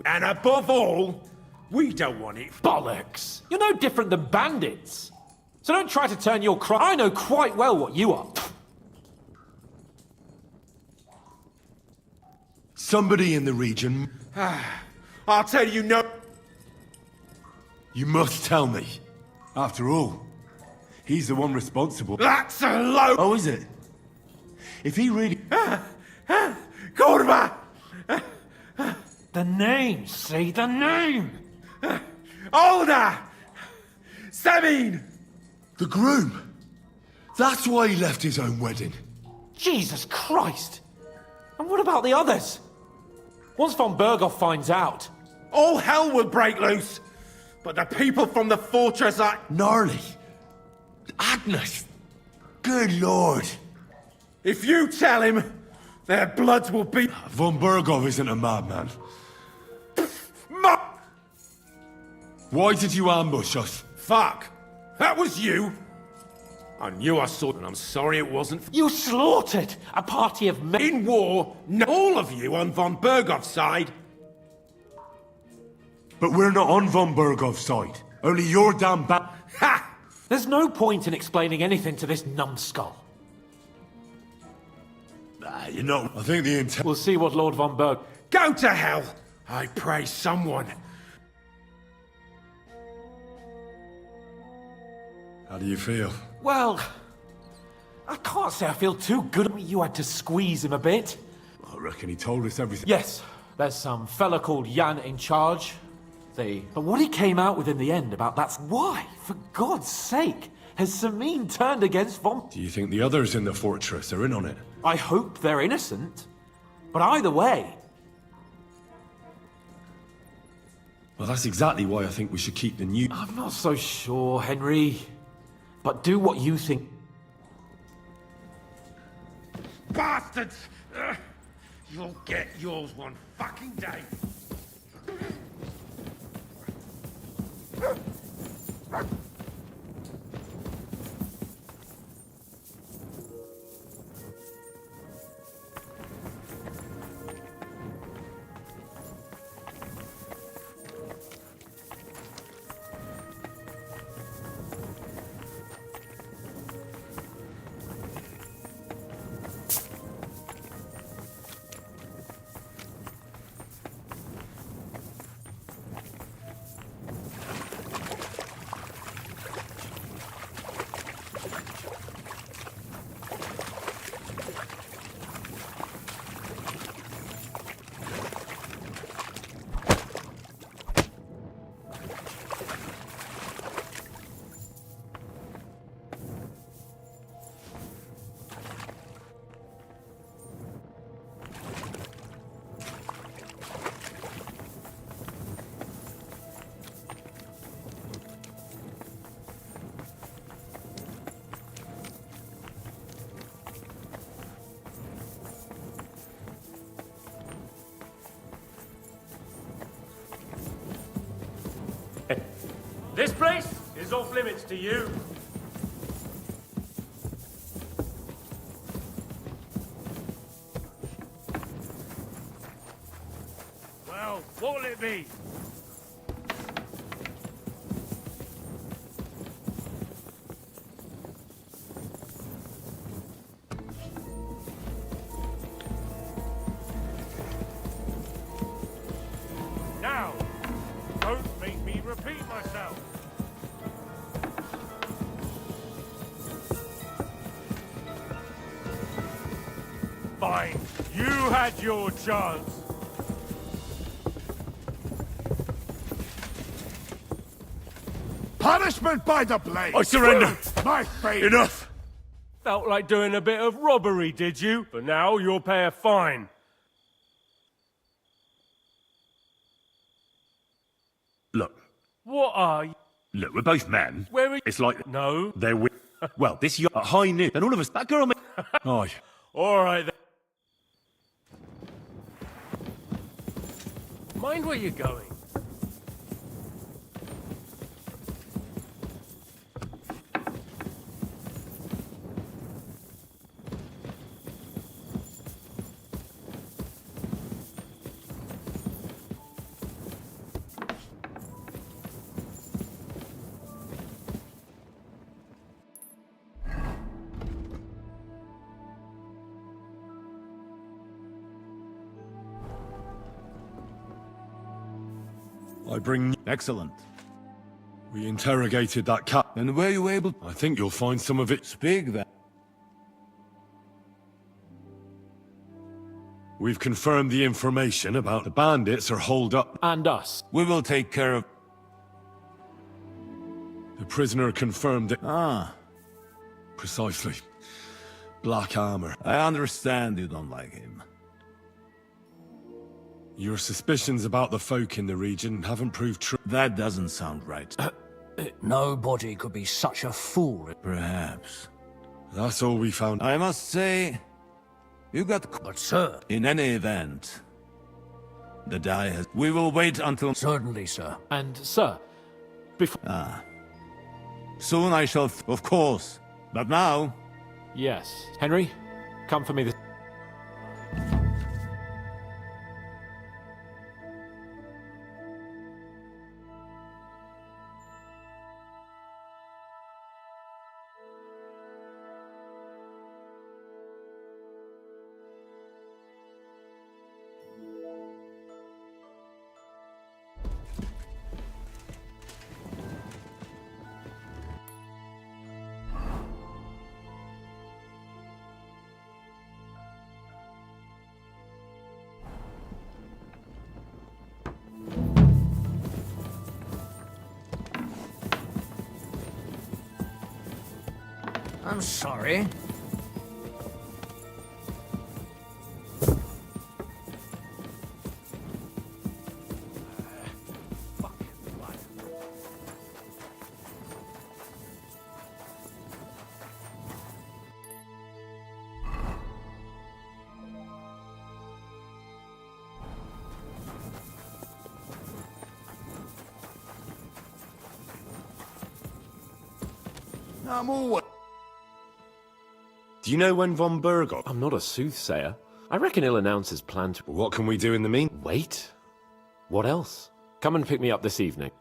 S4: And above all, we don't want it...
S21: Bollocks! You're no different than bandits. So don't try to turn your I know quite well what you are.
S3: Somebody in the region...
S4: I'll tell you no...
S3: You must tell me. After all, he's the one responsible.
S4: That's a low...
S3: Oh, is it? If he really...
S4: Kurva!
S21: The name, see? The name!
S4: Olda! Sabine!
S3: The groom! That's why he left his own wedding.
S21: Jesus Christ! And what about the others? Once von Berghoff finds out...
S4: All hell will break loose! But the people from the fortress are...
S3: Gnarly. Agnes. Good lord.
S4: If you tell him, their bloods will be...
S3: Von Berghoff isn't a madman. Why did you ambush us?
S4: Fuck. That was you. I knew I saw it, and I'm sorry it wasn't...
S21: You slaughtered a party of men...
S4: In war, all of you on von Berghoff's side...
S3: But we're not on von Berghoff's side. Only your damn
S4: Ha!
S21: There's no point in explaining anything to this numbskull.
S18: You know, I think the intent...
S21: We'll see what Lord von Berg...
S4: Go to hell! I pray someone.
S3: How do you feel?
S21: Well, I can't say I feel too good. You had to squeeze him a bit.
S3: I reckon he told us everything.
S21: Yes, there's some fella called Jan in charge. But what he came out with in the end about that's why, for God's sake, has Samine turned against von...
S3: Do you think the others in the fortress are in on it?
S21: I hope they're innocent. But either way...
S3: Well, that's exactly why I think we should keep the new...
S21: I'm not so sure, Henry. But do what you think...
S4: Bastards! You'll get yours one fucking day.
S21: This place is off limits to you.
S18: Well, what'll it be? Now, don't make me repeat myself. Fine, you had your chance. Punishment by the blade!
S3: I surrender!
S18: My fate!
S3: Enough!
S18: Felt like doing a bit of robbery, did you? But now you'll pay a fine.
S3: Look.
S18: What are you?
S3: Look, we're both men.
S18: Where are you?
S3: It's like...
S18: No.
S3: They're with... Well, this yacht at high noon. Then all of us... That girl... Aye.
S18: All right, then. Mind where you're going.
S3: I bring...
S22: Excellent.
S3: We interrogated that cat.
S22: And were you able...
S3: I think you'll find some of it.
S22: Speak then.
S3: We've confirmed the information about the bandits are holed up.
S21: And us.
S22: We will take care of...
S3: The prisoner confirmed it.
S22: Ah.
S3: Precisely. Black armor.
S22: I understand you don't like him.
S3: Your suspicions about the folk in the region haven't proved true.
S22: That doesn't sound right.
S9: Nobody could be such a fool.
S22: Perhaps.
S3: That's all we found.
S22: I must say, you got...
S9: But sir...
S22: In any event, the die has... We will wait until...
S9: Certainly, sir.
S21: And, sir, before...
S22: Ah. Soon I shall... Of course. But now...
S21: Yes. Henry, come for me this...
S9: I'm sorry.
S18: I'm always...
S3: Do you know when von Burgos...
S5: I'm not a soothsayer. I reckon he'll announce his plan to...
S3: What can we do in the mean...
S5: Wait. What else? Come and pick me up this evening.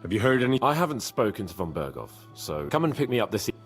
S3: Have you heard any...
S5: I haven't spoken to von Burgos, so come and pick me up this evening.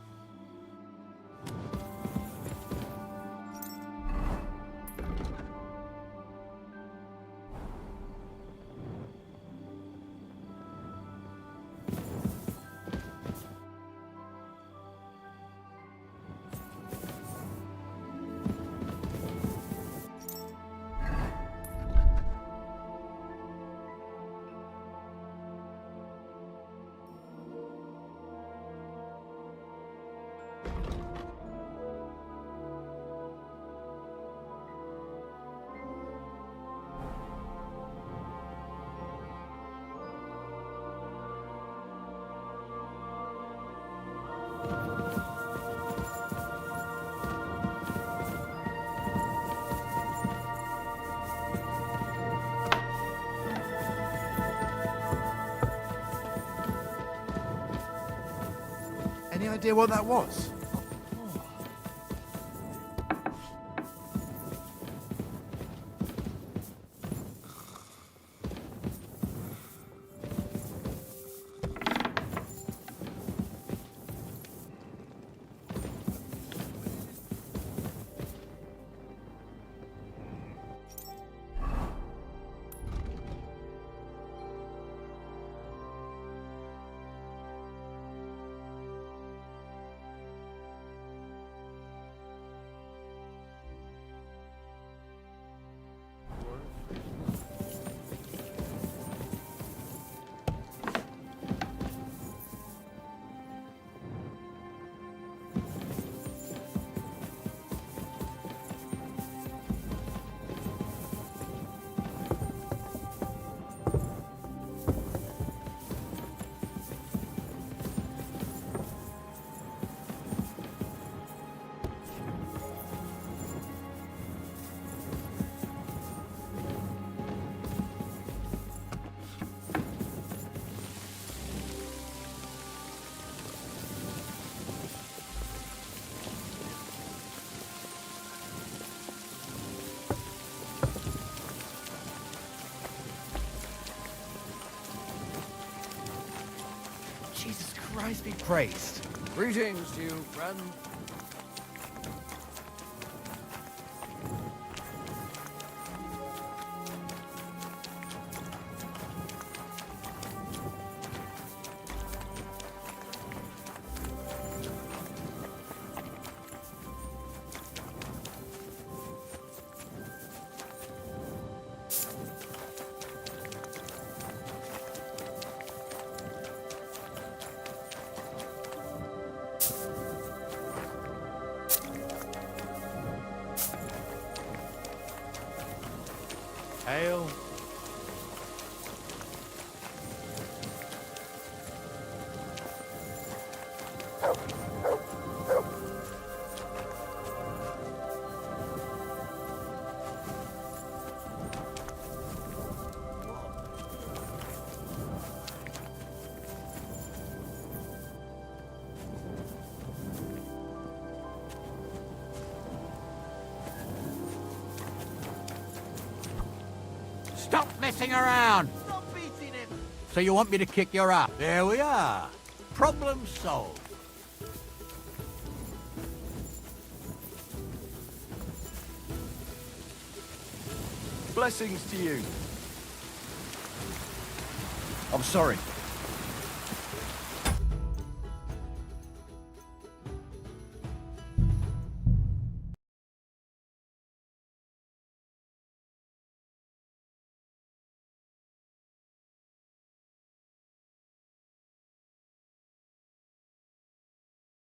S18: Any idea what that was?
S9: Jesus Christ be praised. Greetings to you, friend.
S18: Ale.
S9: Stop messing around!
S16: Stop beating him!
S9: So you want me to kick your ass? There we are. Problem solved.
S16: Blessings to you.
S9: I'm sorry.